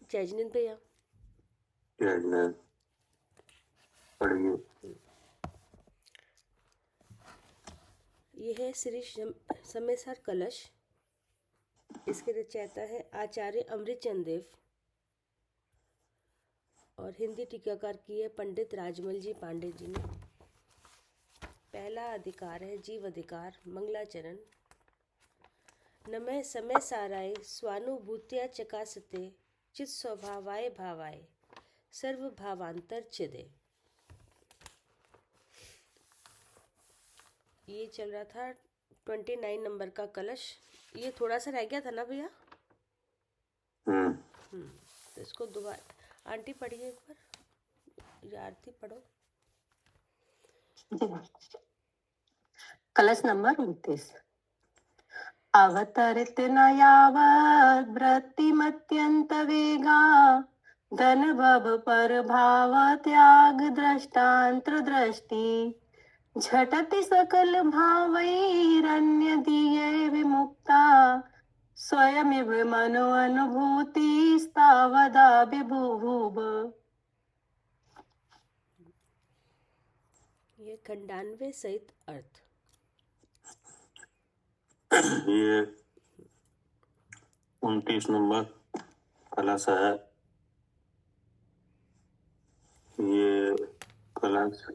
जैजनंद भैया पढ़िए। ये है श्री समयसार कलश। इसके रचयिता है आचार्य अमृतचंद देव और हिंदी टीकाकार की है पंडित राजमल जी पांडे जी ने। पहला अधिकार है जीव अधिकार मंगलाचरण। नमः समय साराय स्वानुभूत्या चकासते चित स्वभावाय भावाय सर्व भावांतर चिदे। ये चल रहा था 29 नंबर का कलश। ये थोड़ा सा रह गया था ना भैया। तो इसको दोबारा आंटी पढ़िए एक बार या आरती पढ़ो। कलश नंबर 29। अवतरित न यावद् वृत्तिमत्यंत वेगा धन भव पर भाव त्याग दृष्टांत्र दृष्टि झटति सकल भावैरन्य दीये विमुक्ता स्वयमिव मनो अनुभूति स्तावदा विभुभ। ये खंडानवे सहित अर्थ। ये 29 नंबर कलश है। ये कलश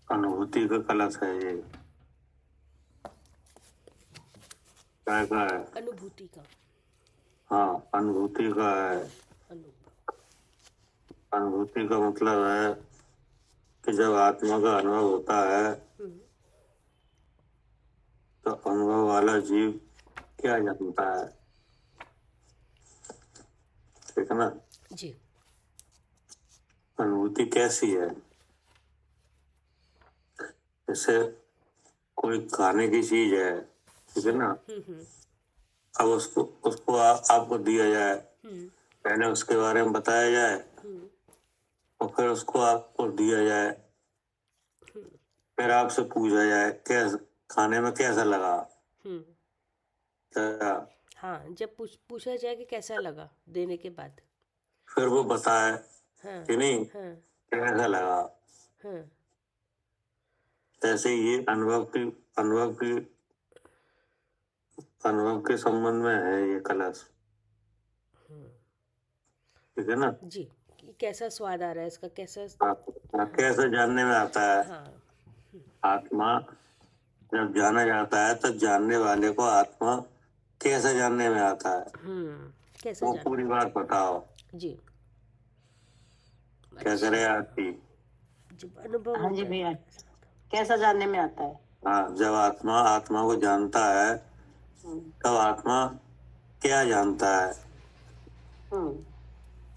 अनुभूति का कलश है। ये क्या का है? अनुभूति का। हाँ, अनुभूति का है। अनुभूति का मतलब है कि जब आत्मा का अनुभव होता है तो अनुभव वाला जीव क्या जानता है, ठीक है ना जी। अनुभूति कैसी है? जैसे कोई खाने की चीज है, ठीक है ना। अब उसको आपको दिया जाए, पहले उसके बारे में बताया जाए और फिर उसको आपको दिया जाए, फिर आपसे पूछा जाए कैसा खाने में कैसा लगा। हाँ, जब पूछा जाए कि कैसा लगा देने के बाद फिर वो बताए कि नहीं कैसा लगा। ऐसे ये अनुभव के संबंध में है ये कलश, ठीक है ना जी। कैसा स्वाद आ रहा है इसका, कैसा कैसे जानने में आता है। आत्मा जब जाना जाता है तो जानने वाले को आत्मा कैसे जानने में आता है, कैसा वो पूरी बात बताओ जी। क्या करे आरती? जब अनुभव हाँ जी भैया, कैसा जानने में आता है? हाँ, जब आत्मा को जानता है तब आत्मा क्या जानता है,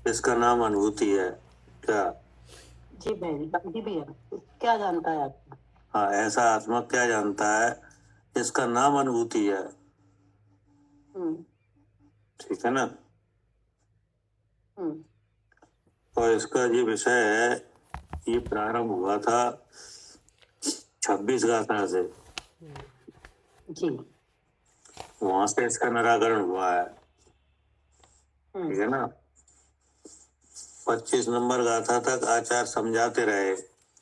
इसका नाम अनुभूति है। क्या? जी भैया, क्या जानता है आत्मा? हाँ, ऐसा आत्मा क्या जानता है इसका नाम अनुभूति है, ठीक है ना। और इसका ये विषय है, ये प्रारंभ हुआ था 26 गाथा से जी। वहां से इसका निराकरण हुआ है, ठीक है ना। 25 नंबर गाथा तक आचार्य समझाते रहे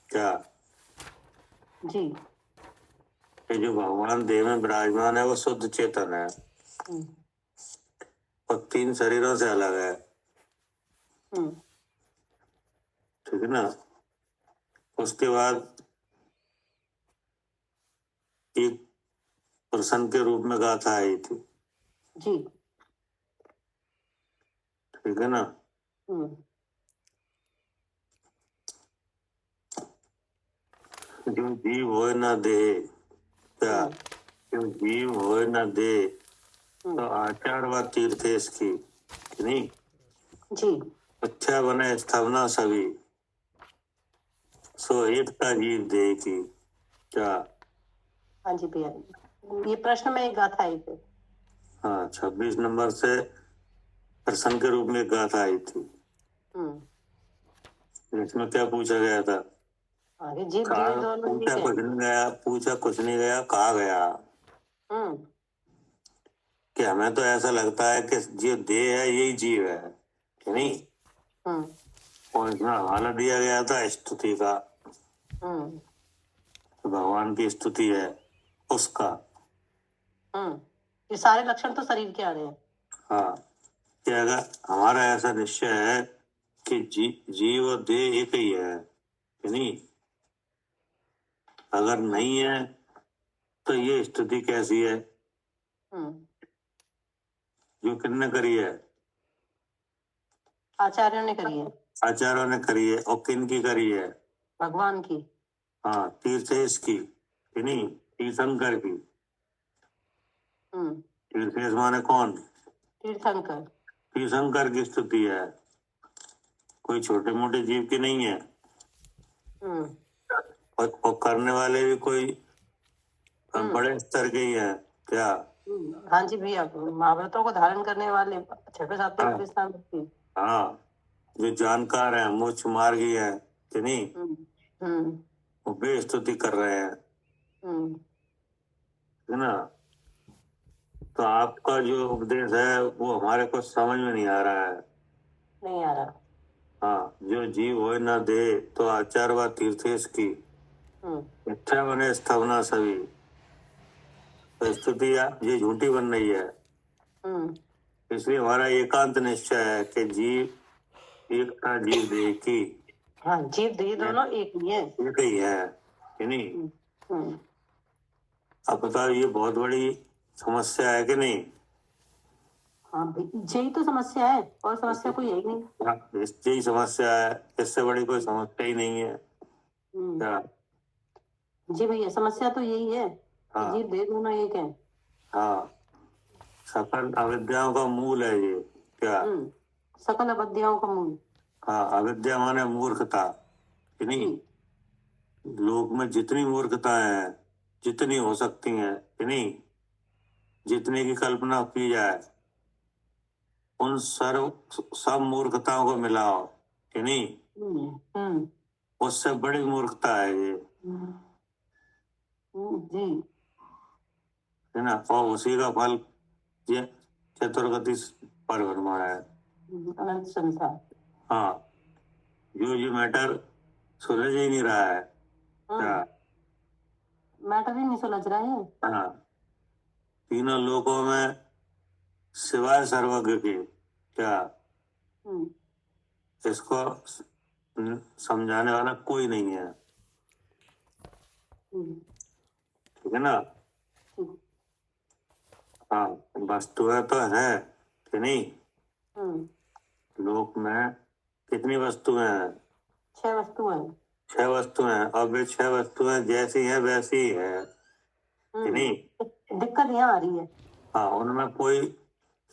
क्या जी, कि जो भगवान देह में विराजमान है वो शुद्ध चेतन है और 3 शरीरों से अलग है, ठीक है ना। उसके बाद एक प्रसन्न के रूप में गाथा आई थी, जी, ठीक है ना। जो जीव होए ना दे, क्या जो जीव होए ना दे तो आचार व तीर्थेश की नहीं जी, अच्छा बने स्थापना सभी सो एक का जीव दे की। क्या? हाँ जी भैया, ये प्रश्न में एक गाथा आई थी। हाँ, 26 नंबर से प्रश्न के रूप में एक गाथा आई थी। इसमें क्या पूछा गया था? आगे जीव कहा, दिए दोनों पूछा एक है। कुछ नहीं गया, पूछा कुछ नहीं गया, कहा गया हम्म कि हमें तो ऐसा लगता है कि जो देह है यही जीव है, कि नहीं? हम्म और इसमें हवाला दिया गया था स्तुति का, हम्म तो भगवान की स्तुति है उसका। ये सारे लक्षण तो शरीर के आ रहे हैं। हाँ, कि अगर हमारा ऐसा निश्चय है कि जीव और देह एक ही है, कि नहीं? अगर नहीं है तो ये स्तुति कैसी है हम्म जो किसने करी है? आचार्यों ने करी है, आचार्यों ने करी है। और किन की करी है? भगवान की। हाँ, तीर्थेश की, कि नहीं? तीर्थंकर की। हम्म तीर्थेश माने कौन? तीर्थंकर। तीर्थंकर की स्तुति है, कोई छोटे मोटे जीव की नहीं है। हम्म और करने वाले भी कोई बड़े स्तर के ही है क्या? हाँ जी भैया, महाव्रतों को धारण करने वाले छठे सातवें हाँ, उपस्थान व्यक्ति। हाँ, जो जानकार है, मोक्ष मार्गी है, कि नहीं? हम्म हम्म वो भी स्तुति कर रहे हैं, हम्म है ना? तो आपका जो उपदेश है वो हमारे को समझ में नहीं आ रहा है। नहीं आ रहा। हाँ, जो जीव होए न दे तो आचार व तीर्थेश की मिथ्या बने स्थावना सभी। तो स्तुति ये झूठी बन रही है। हम्म इसलिए हमारा एकांत निश्चय है कि जीव एकता, जीव देह की हाँ, जीव देह दोनों एक ही है। एक ही है, कि नहीं? हम्म अब बताओ, ये बहुत बड़ी समस्या है कि नहीं? हाँ, यही तो समस्या है, और समस्या कोई है ही नहीं। हाँ, यही समस्या है, इससे बड़ी कोई समस्या ही नहीं है। क्या? जी भैया, समस्या तो यही है कि हाँ, जीव देह दोनों एक है। हाँ, सकल अविद्याओं का मूल है ये। क्या? सकल अविद्याओं का मूल। हाँ, अविद्या माने मूर्खता, कि नहीं? लोक में जितनी मूर्खताएं हैं, जितनी हो सकती हैं, कि नहीं? जितने की कल्पना की जाए, उन सब मूर्खताओं को मिलाओ, कि नहीं? उससे बड़ी मूर्खता है ये, जी। है ना? और उसी का फल ये चतुर्गति पर भरमाया है। अनंत संसार। हाँ, जो ये मैटर सुलझ ही नहीं रहा है। क्या? मैटर ही नहीं सुलझ रहा है। हाँ, तीनों लोकों में सिवाय सर्वज्ञ के। क्या? इसको समझाने वाला कोई नहीं है, ठीक है ना? हाँ, वस्तुएं तो है, कि नहीं? लोक में कितनी वस्तुएं हैं? 6 वस्तुएं। 6 वस्तुएं, और वे 6 वस्तुएं जैसी है वैसी ही है, कि नहीं? दिक्कत यहाँ आ रही है। हाँ, उनमें कोई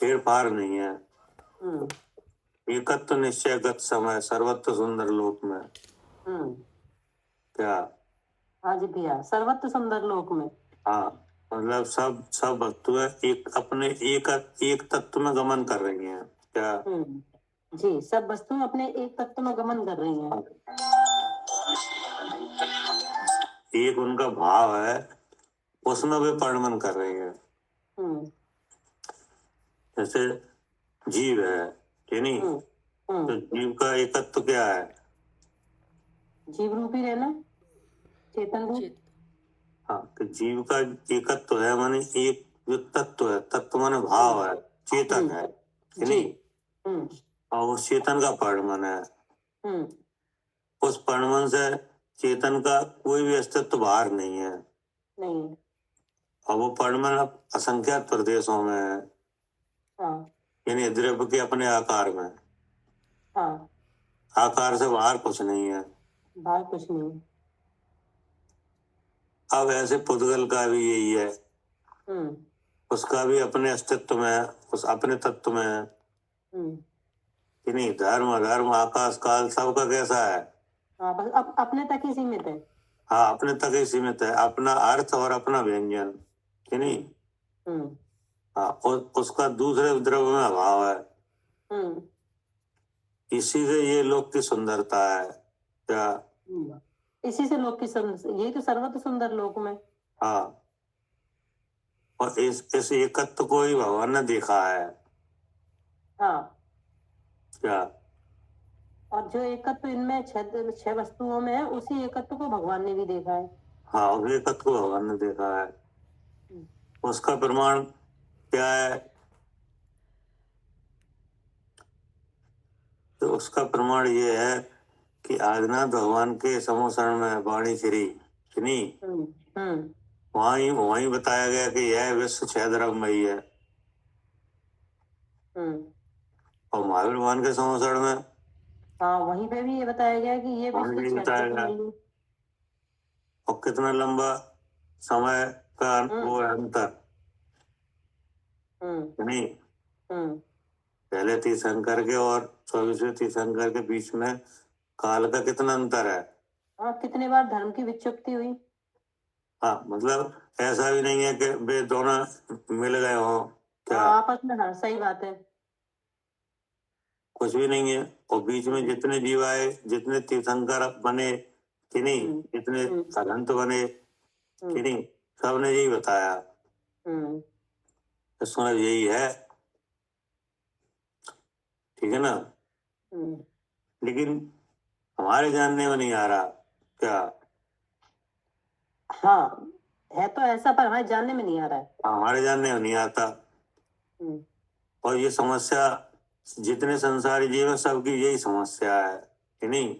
फेर फार नहीं है। एकत्व निश्चयगत समय सर्वत्र सुंदर लोक में। क्या? हाँ जी भैया, सर्वत्र सुंदर लोक में। हाँ, मतलब सब वस्तुएं एक अपने एक तत्व में गमन कर रही हैं। क्या? जी, सब वस्तुएं अपने एक तत्व में गमन कर रही हैं। एक उनका भाव है, उसमें वे परिणमन कर रही हैं। जैसे जीव है, कि नहीं? तो जीव का एकत्व क्या है? जीव रूपी रहना, चेतन रूप। हाँ, तो जीव का एकत्व है माने एक जो तत्व है, तत्व माने भाव है, चेतन है, कि नहीं? और उस चेतन का परिणमन है। उस परिणमन से चेतन का कोई भी अस्तित्व बाहर नहीं है। नहीं। और वो परिणमन असंख्यात प्रदेशों में है, यानी द्रव्य के अपने आकार में। आकार से बाहर कुछ नहीं है। बाहर कुछ नहीं। अब ऐसे पुद्गल का भी यही है, उसका भी अपने अस्तित्व में है, उस अपने तत्व में है, कि नहीं? धर्म अधर्म आकाश काल सबका कैसा है? बस अपने तक ही सीमित है। हाँ, अपने तक ही सीमित है, अपना अर्थ और अपना व्यंजन, कि नहीं। हम्म हाँ, और उसका दूसरे द्रव्य में अभाव है। हम्म इसी से ये लोक की सुंदरता है क्या। इसी से लोक की यही तो सर्वत्र सुंदर लोक में। हाँ, और इस एकत्व को ही भगवान ने देखा है हाँ, क्या। और जो एकत्व इनमें छह वस्तुओं में है, उसी एकत्व को भगवान ने भी देखा है। हाँ, उस एकत्व को भगवान ने देखा है। उसका प्रमाण क्या है, तो उसका प्रमाण ये है कि आदिनाथ भगवान के समोसरण में वाणी श्री, नहीं, हम्म वहीं बताया गया कि यह विश्व छह द्रव्यमयी है। और महावीर भगवान के समोसरण में हाँ, वहीं पे भी ये बताया गया कि ये वहीं विश्व भी छह बताया गया। द्रव्यमयी है। और कितना लंबा समय का वो है अंतर, नहीं। हम्म पहले तीर्थंकर के और 24वें तीर्थंकर के बीच में काल का कितना अंतर है। हाँ, कितने बार धर्म की विक्षिप्ति हुई। हाँ, मतलब ऐसा भी नहीं है कि वे दोनों मिल गए हों क्या। हाँ, आपस में, हाँ, सही बात है। कुछ भी नहीं है। और बीच में जितने जीव आए, जितने तीर्थंकर बने, कि नहीं, जितने संत बने, कि नहीं, सबने यही बताया। तो सुना यही है, ठीक है ना। लेकिन हमारे जानने में नहीं आ रहा क्या। हाँ, है तो ऐसा, पर हमारे जानने में नहीं आ रहा है। हमारे जानने में नहीं आता। और ये समस्या जितने संसारी जीव है सबकी यही समस्या है, कि नहीं।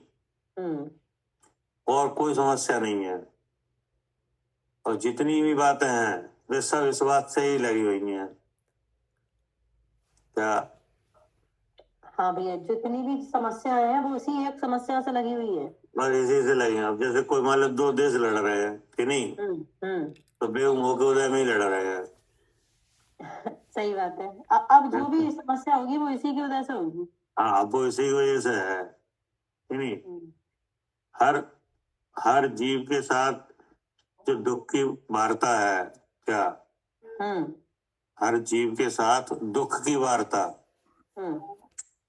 और कोई समस्या नहीं है। और जितनी भी बातें हैं वे सब इस बात से ही लगी हुई हैं क्या। हाँ भैया, जितनी भी समस्याएं हैं वो इसी एक समस्या से लगी हुई है। बस इसी से लगी हैं। अब जैसे कोई मान लो दो देश लड़ रहे हैं, कि नहीं, तो बेगुम के उदय में ही लड़ रहे हैं। सही बात है। अब जो भी समस्या होगी वो इसी की वजह से होगी। हाँ, अब वो इसी की वजह से है, कि नहीं। हर हर जीव के साथ जो दुख की वार्ता है क्या, हर जीव के साथ दुख की वार्ता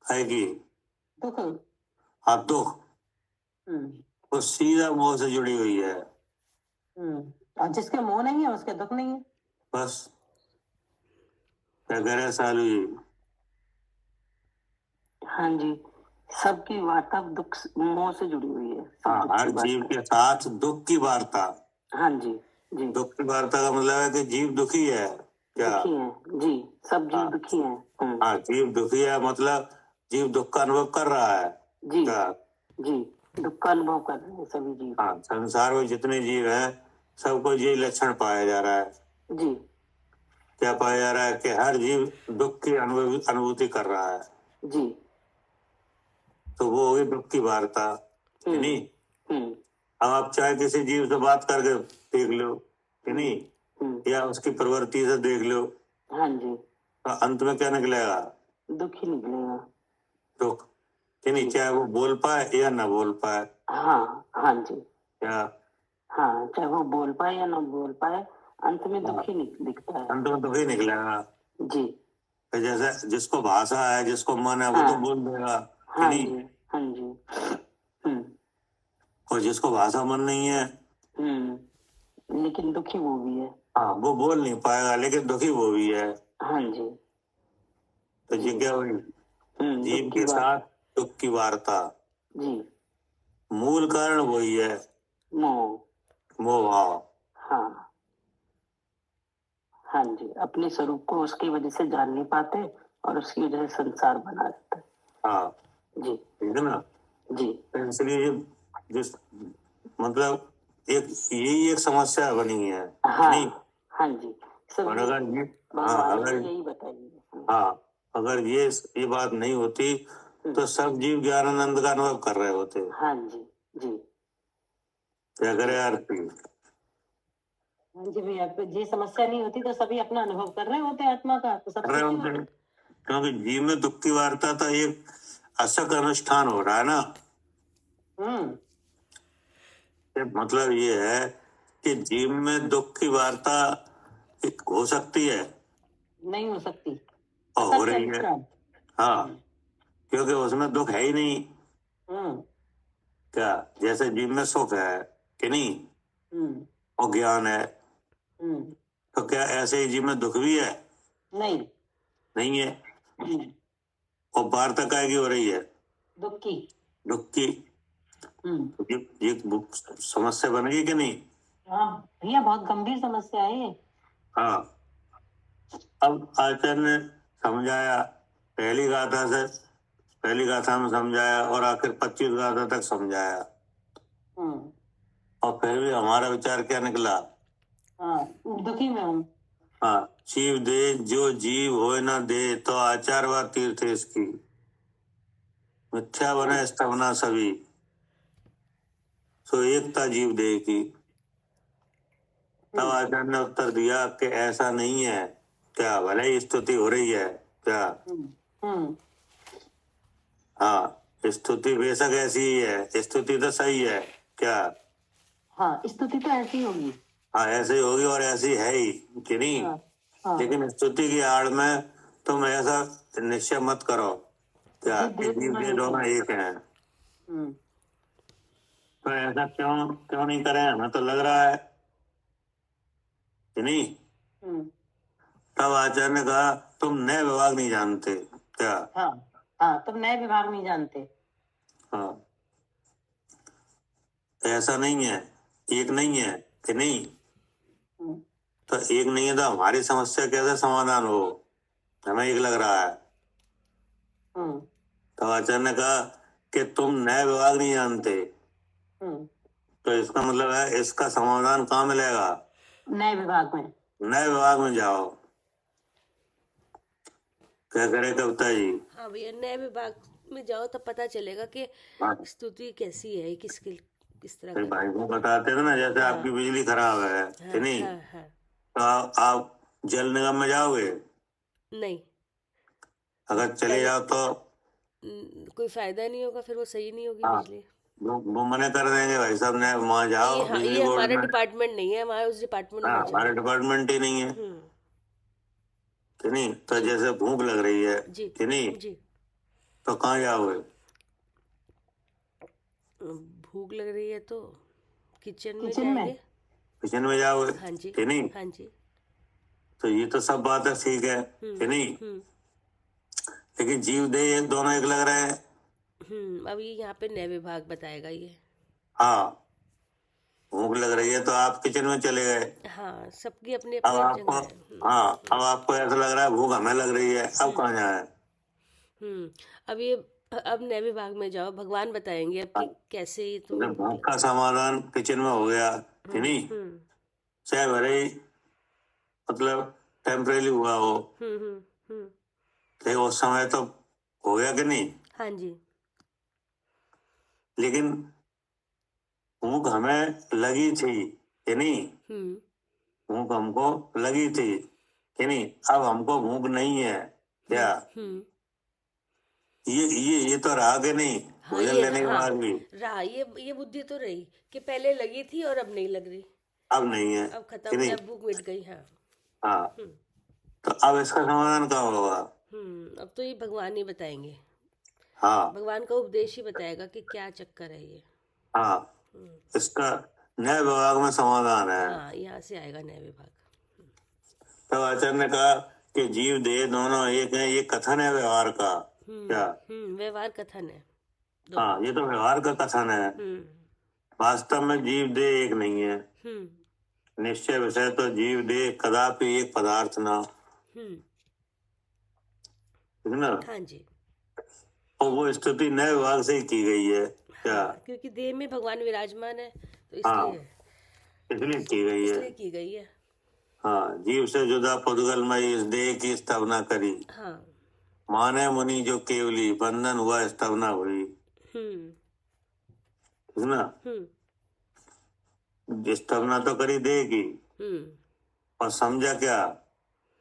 है कि दुख, हाँ, दुख वो सीधा मोह से जुड़ी हुई है। और जिसके मोह नहीं है उसके दुख नहीं है। बस क्या कह रहे हैं सालू जी। हाँ जी, सबकी वार्ता दुख मोह से जुड़ी हुई है। हाँ, हर जीव के साथ दुख की वार्ता। हाँ जी, जी। दुख की वार्ता का मतलब है कि जीव दुखी है क्या। दुखी है जी, सब जीव दुखी हैं। हाँ, जीव दुखी है मतलब जीव दुख का अनुभव कर रहा है जी क्या। जी, दुख का अनुभव कर रहे हैं सभी जीव। हाँ, संसार में जितने जीव हैं सबको यही लक्षण पाया जा रहा है। जी, क्या पाया जा रहा है कि हर जीव दुख की अनुभूति कर रहा है। जी। तो वो होगी दुख की वार्ता, नहीं। अब आप चाहे किसी जीव से बात करके देख लो, कि नहीं, या उसकी प्रवृत्ति से देख लो, हाँ जी, तो अंत में क्या निकलेगा, दुख ही निकलेगा। दुख, कि नहीं, चाहे वो बोल पाए या ना बोल पाए। हाँ, हाँ जी, क्या, हाँ, चाहे वो बोल पाए या ना बोल पाए, अंत में दुख ही दिखता है। अंत में दुख ही निकलेगा। जी, तो जैसे जिसको भाषा है, जिसको मन है, वो तो बोल देगा, कि हाँ नहीं। जी, हाँ जी। और जिसको भाषा मन नहीं है, लेकिन दुखी वो भी है। हाँ, वो बोल नहीं पाएगा लेकिन दुखी वो भी है। हाँ जी, तो ये क्या हुई, जीव के साथ दुख की वार्ता। जी, मूल कारण वही है, मोह। मोह भाव। हाँ, हाँ जी, अपने स्वरूप को उसकी वजह से जान नहीं पाते और उसकी वजह से संसार बना रहता है। हाँ जी, ठीक है ना। जी, तो इसलिए जिस मतलब एक यही एक समस्या बनी है, हाँ, नहीं। हाँ जी, सब और अगर ये, हाँ, भगवान अगर, ने यही बताई। हाँ, अगर ये बात नहीं होती तो सब जीव ज्ञानानंद का अनुभव कर रहे होते। हाँ जी, जी। क्या करे यार, हाँ जी भैया, ये समस्या नहीं होती तो सभी अपना अनुभव कर रहे होते आत्मा का, तो सब कर रहे होते हैं। क्योंकि जीव में दुख की वार्ता तो एक असक अनुष्ठान हो रहा है ना। मतलब ये है कि जीव में दुख की वार्ता हो सकती है, नहीं हो सकती, और हो असत्य रही है। अभिप्राय। हाँ, क्योंकि उसमें दुख है ही नहीं। हम्म क्या, जैसे जीव में सुख है कि नहीं, हम्म और ज्ञान है, हम्म तो क्या ऐसे ही जीव में दुख भी है? नहीं। नहीं है। हम्म, और वार्ता काय की हो रही है? दुख की। दुख की। ये समस्या बन गई कि नहीं? हाँ भैया, बहुत गंभीर समस्या है ये। हाँ, अब आचार्य ने समझाया, पहली गाथा से, पहली गाथा में समझाया और आखिर 25 गाथा तक समझाया, हम्म और फिर भी हमारा विचार क्या निकला? हाँ, दुखी में हूँ। हाँ, जीव दे जो जीव होए न दे, तो आचार व तीर्थ इसकी, मिथ्या बने स्तवना सभी, सो एकता जीव दे की। तब आचार्य ने उत्तर दिया कि ऐसा नहीं है। क्या, भले ही स्तुति हो रही है क्या? हम्म हाँ, स्तुति बेशक ऐसी ही है, स्तुति तो सही है क्या? हाँ, स्तुति तो ऐसी ही होगी। हाँ, ऐसे ही होगी और ऐसी है ही कि नहीं। हाँ हाँ, लेकिन स्तुति की आड़ में तुम ऐसा निश्चय मत करो क्या जीव कि दे जीव दोनों के एक दोनों हैं। एक हैं। हम्म तो ऐसा क्यों क्यों नहीं करें? हमें तो लग रहा है कि नहीं। हम्म तब आचार्य ने कहा, तुम नए विभाग नहीं जानते क्या? हाँ हाँ, तुम नए विभाग नहीं जानते। हाँ, ऐसा नहीं है, एक नहीं है कि नहीं। हम्म तो एक नहीं है तो हमारी समस्या कैसे समाधान हो? हमें एक लग रहा है। हम्म तो आचार्य ने कहा कि तुम नए विभाग नहीं जानते, हम्म तो इसका मतलब है इसका समाधान कहाँ मिलेगा? नए विभाग में। नए विभाग में जाओ। क्या करे कविता जी? हाँ भैया, नए विभाग में जाओ तब पता चलेगा कि हाँ, स्तुति कैसी है, किस तरह फिर का भाई है। को बताते थे ना, जैसे हाँ आपकी बिजली खराब है कि हाँ नहीं, हाँ हाँ। तो आप जल निगम में जाओगे? नहीं, अगर चले पहले जाओ तो कोई फायदा नहीं होगा, फिर वो सही नहीं होगी हाँ, बिजली। वो मना कर देंगे, भाई साहब ने वहां नहीं, जाओ हाँ, बिजली ये बोर्ड हमारा में। डिपार्टमेंट नहीं है, हमारा उस डिपार्टमेंट में हाँ, मत जाओ। हमारे डिपार्टमेंट ही नहीं है हम्म कि नहीं। तो जी जैसे भूख लग रही है जी कि नहीं, जी। तो कहाँ जाओगे? भूख लग रही है तो किचन में किचन में। जाएंगे। किचन में जाओगे हाँ जी कि नहीं। हाँ जी। तो ये तो सब बात है, ठीक है कि नहीं। लेकिन जीव देह ये दोनों एक लग रहे हैं। अब ये यहाँ पे नए विभाग बताएगा ये। हाँ, भूख लग रही है तो आप किचन में चले गए। हाँ, सबकी अपनी अब अपनी आपको, जगह है। हाँ, अब आपको ऐसा लग रहा है भूख हमें लग रही है, अब कहाँ जाए? अब ये, अब नए विभाग में जाओ, भगवान बताएंगे अब कि कैसे ये तुम। जब भूख का समाधान किचन में हो गया कि नहीं, चाहे भले ही मतलब टेम्परेरी हुआ हो, लेकिन उस समय तो हो गया कि नहीं। हाँ जी। लेकिन भूख हमें लगी थी कि नहीं, भूख हमको लगी थी कि नहीं। अब हमको भूख नहीं है क्या? ये तो रहा कि नहीं, हाँ भोजन ये, लेने के हाँ बाद भी रहा, ये बुद्धि तो रही कि पहले लगी थी और अब नहीं लग रही। अब नहीं है अब कि खत्म, नहीं। अब भूख मिट गई। हाँ। हाँ, तो अब इसका समाधान क्या होगा? अब तो ये भगवान ही बताएंगे, हाँ भगवान का उपदेश ही बताएगा कि क्या चक्कर है ये। हाँ, इसका नए विभाग में समाधान है। हाँ, यहाँ से आएगा नया विभाग। तब आचार्य ने कहा कि जीव देह दोनों एक है, ये कथन है व्यवहार का। क्या? व्यवहार कथन है। हाँ, ये तो व्यवहार का कथन है। वास्तव में जीव देह एक नहीं है। निश्चय विषय तो जीव देह कदापि एक पदार्थ ना, ठीक ना। हाँ जी। और वो स्तुति नए विभाग से ही की गई है क्या? हाँ, क्योंकि देह में भगवान विराजमान है तो हाँ, इसलिए इसलिए की गई है। इसलिए की गई है। हाँ, जीव से जुदा पुद्गलमयी इस देह की स्थापना करी, हाँ। माने मुनि जो केवली, बंधन हुआ स्थापना हुई, ठीक ना। स्थापना तो करी देह की, और समझा क्या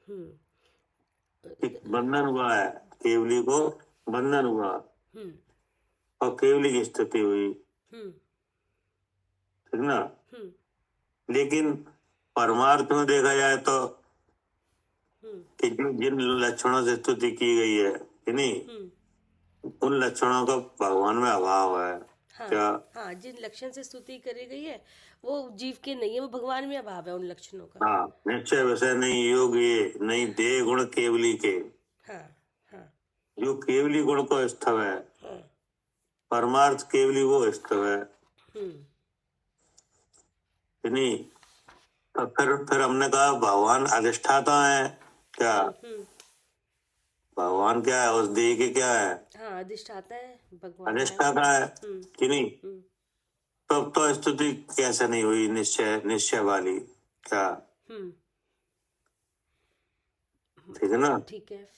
कि बंधन हुआ है, केवली को बंधन हुआ और केवली की स्थिति हुई, ठीक है ना। हम्म लेकिन परमार्थ में देखा जाए तो हम्म कि जिन लक्षणों से स्तुति की गई है कि नहीं, उन लक्षणों का भगवान में अभाव है। हाँ क्या? हाँ, जिन लक्षण से स्तुति करी गई है वो जीव के नहीं है, वो भगवान में अभाव है उन लक्षणों का। हाँ, निश्चय विषय नहीं योग ये नहीं देह गुण केवली के, हाँ हाँ जो केवली गुण को स्थव है, हाँ परमार्थ केवली वो स्थव है हम्म कि नहीं। तो फिर हमने कहा भगवान अधिष्ठाता है। क्या? हम्म भगवान क्या है? उस देह के क्या है? हाँ, अधिष्ठाता है, भगवान है। अधिष्ठाता है कि नहीं। हम्म तब तो स्तुति कैसे नहीं हुई निश्चय वाली। क्या? हम्म ठीक है ना। ठीक है।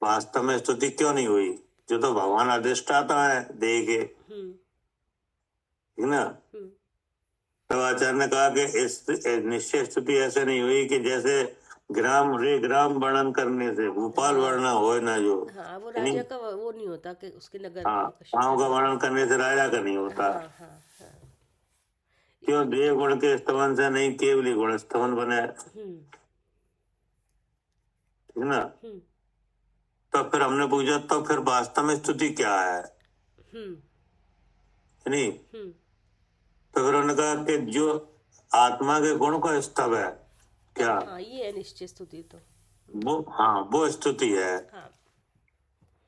वास्तव में स्तुति क्यों नहीं हुई? जो तो भगवान अधिष्ठाता है देह के, ठीक ना। तो आचार्य ने कहा कि इस निश्चय स्तुति ऐसे नहीं हुई कि जैसे ग्राम वर्णन करने से भूपाल वर्णन हो ना, जो हाँ, वो राजा का वो नहीं होता कि उसके नगर हाँ का गाँव का वर्णन करने से राजा का नहीं होता। हाँ हाँ हाँ क्यों? देह गुण के स्तवन से नहीं, केवली गुण स्तवन बने, ठीक ना। तो फिर हमने पूछा तो फिर वास्तव में स्तुति क्या है, नहीं। तो फिर उन्होंने कहा कि जो आत्मा के गुण का स्तव है। क्या? हाँ, ये है निश्चय स्तुति तो। वो स्तुति है। हाँ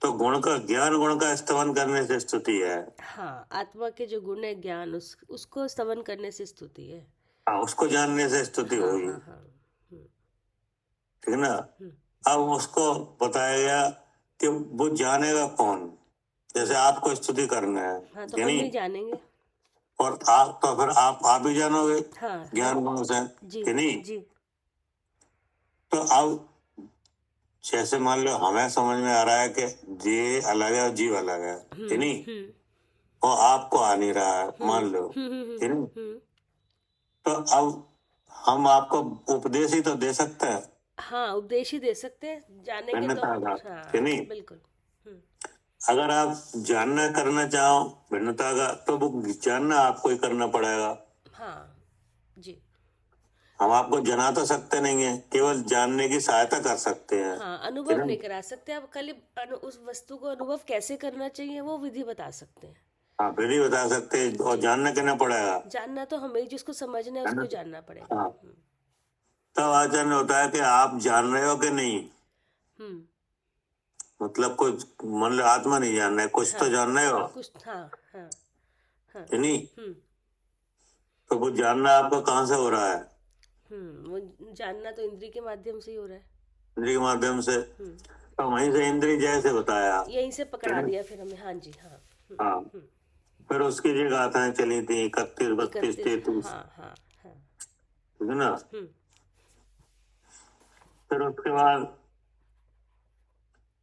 तो गुण का स्तवन करने से स्तुति है। हाँ, आत्मा के जो गुण है ज्ञान, उसको स्तवन करने से स्तुति है। हाँ, उसको जानने से स्तुति हाँ होगी, हाँ हाँ ठीक ना। अब उसको बताया गया कि वो जानेगा कौन। जैसे आपको स्तुति करना है, हाँ, तो हम ही जानेंगे। और आप तो फिर आप ही जानोगे हाँ ज्ञान गुण से, जी कि नहीं। जी। तो अब जैसे मान लो हमें समझ में आ रहा है कि ये अलग है और जीव अलग है, कि नहीं। और आपको आ नहीं रहा है, मान लो, कि नहीं। तो अब हम आपको उपदेश ही तो दे सकते हैं। हाँ, उपदेश ही दे सकते हैं, जानेंगे तो। भिन्नता का, हाँ, कि नहीं। बिल्कुल। अगर आप जानना करना चाहो भिन्नता का, तो वो जानना आपको ही करना पड़ेगा। हाँ जी। हम आपको जना तो सकते नहीं है, केवल जानने की सहायता कर सकते हैं। हाँ, अनुभव नहीं करा सकते आप, खाली उस वस्तु को अनुभव कैसे करना चाहिए वो विधि बता सकते हैं। हाँ, विधि बता सकते हैं, और जानना कहना पड़ेगा। जानना तो हमें, जिसको समझना है उसको जानना पड़ेगा। हाँ। तब आचरण होता है कि आप जान रहे हो कि नहीं। मतलब कुछ मान लो आत्मा नहीं जान रहा है, कुछ तो जान रहे हो, कुछ। हाँ हाँ हाँ कि नहीं। तो वो जानना आपका कहाँ से हो रहा है? वो जानना तो इंद्रिय के माध्यम से ही हो रहा है। इंद्रिय के माध्यम से। तो वहीं से इंद्रिय जैसे बताया, यहीं से पकड़ा दिया फिर हमें। हाँ जी। हाँ हाँ। फिर उसकी जो गाथाएं चली थी 31, 32, 33, हाँ हाँ हाँ, ठीक है ना। फिर उसके बाद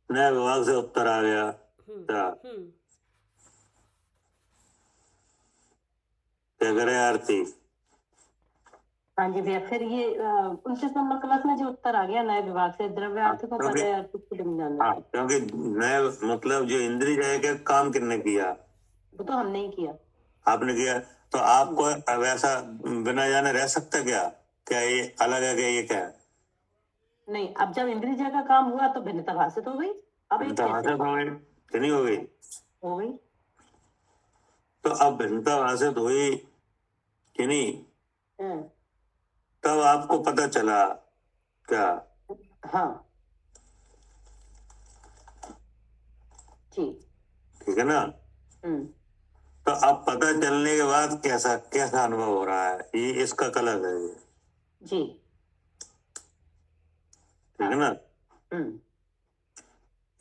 नया विभाग से उत्तर आ गया। क्या करे आरती? हाँ जी भैया, फिर ये 29 नंबर क्लास में जो उत्तर आ गया नए विभाग से, द्रव्यार्थ को पदे अर्थ को जानना। हाँ, क्योंकि नए मतलब जो इंद्रिय है के काम किसने किया? वो तो हमने ही किया। आपने किया। तो आपको अब ऐसा बिना जाने रह सकता क्या? क्या ये अलग है, क्या ये क्या है? नहीं, अब जब इंद्रिय जय का काम हुआ तो भिन्नता भाषित हो गई। अब एक कैसे हो गई कि नहीं हो गई? हो गई। तो अब भिन्नता भाषित हुई कि नहीं, तब आपको पता चला। क्या? हाँ जी, ठीक है ना। तो अब पता चलने के बाद कैसा कैसा अनुभव हो रहा है, ये इसका कलर है ये जी, ठीक है ना।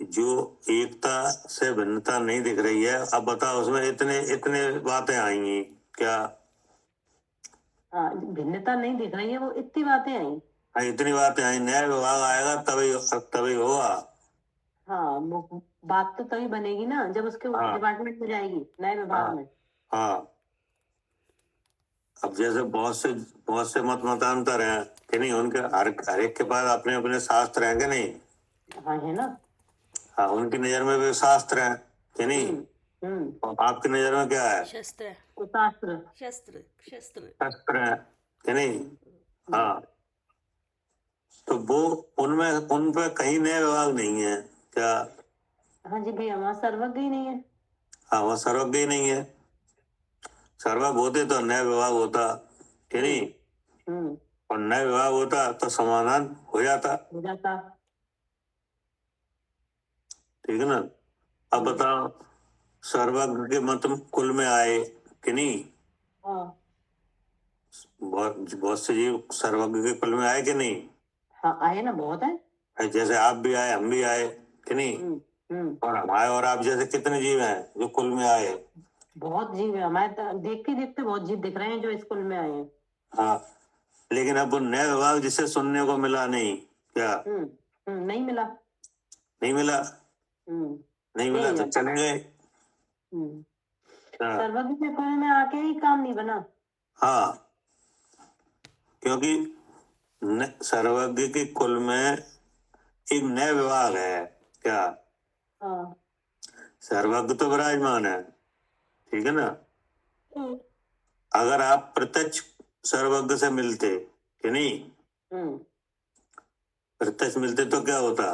जो एकता से भिन्नता नहीं दिख रही है, अब बताओ उसमें इतने इतने बातें आएंगी क्या? भिन्नता नहीं दिख रही है, वो इतनी बातें आई। हाँ, इतनी बातें आई। नया विभाग आएगा तभी होगा। हाँ, वो बात तो तभी बनेगी ना जब उसके डिपार्टमेंट में जाएगी, नए विभाग में। हाँ, अब जैसे बहुत से मतांतर हैं कि नहीं, उनके हर एक के पास अपने अपने शास्त्र हैं कि नहीं। हाँ, है ना। हाँ, उनकी नजर में भी शास्त्र हैं कि नहीं। और आपकी नजर में क्या है? शस्त्र है। तो शास्त्र। शस्त्र शस्त्र शस्त्र है कि नहीं? हाँ, तो वो उनमें उन पे कहीं नया विभाग नहीं है क्या? हाँ जी भैया, वहाँ सर्वज्ञ ही नहीं है। हाँ, वहाँ सर्वज्ञ ही नहीं है। सर्वज्ञ होते तो नया विभाग होता कि नहीं? हम्म और नया विभाग होता तो समाधान हो जाता। हो जाता। ठीक है ना? अब बताओ, सर्वज्ञ के मत कुल में आए कि नहीं? हाँ बहुत बहुत से जीव सर्वज्ञ के कुल में आए कि नहीं? हाँ, आए ना, बहुत है। जैसे आप भी आए, हम भी आए कि नहीं? और हमारे और आप जैसे कितने जीव हैं जो कुल में आए? बहुत जीव है हमारे, तो देखते देखते बहुत जीव दिख रहे हैं जो स्कूल में आए हैं। हाँ, लेकिन अब वो नया विभाग जिसे सुनने को मिला नहीं क्या? नहीं मिला। नहीं मिला। हम्म नहीं मिला तो चले गए। हाँ, सर्वज्ञ के कुल में आके ही काम नहीं बना। हाँ, क्योंकि सर्वज्ञ के कुल में एक नया विभाग है क्या? हाँ सर्वज्ञ तो विराजमान है, ठीक है ना? अगर आप प्रत्यक्ष सर्वज्ञ से मिलते कि नहीं? प्रत्यक्ष मिलते तो क्या होता?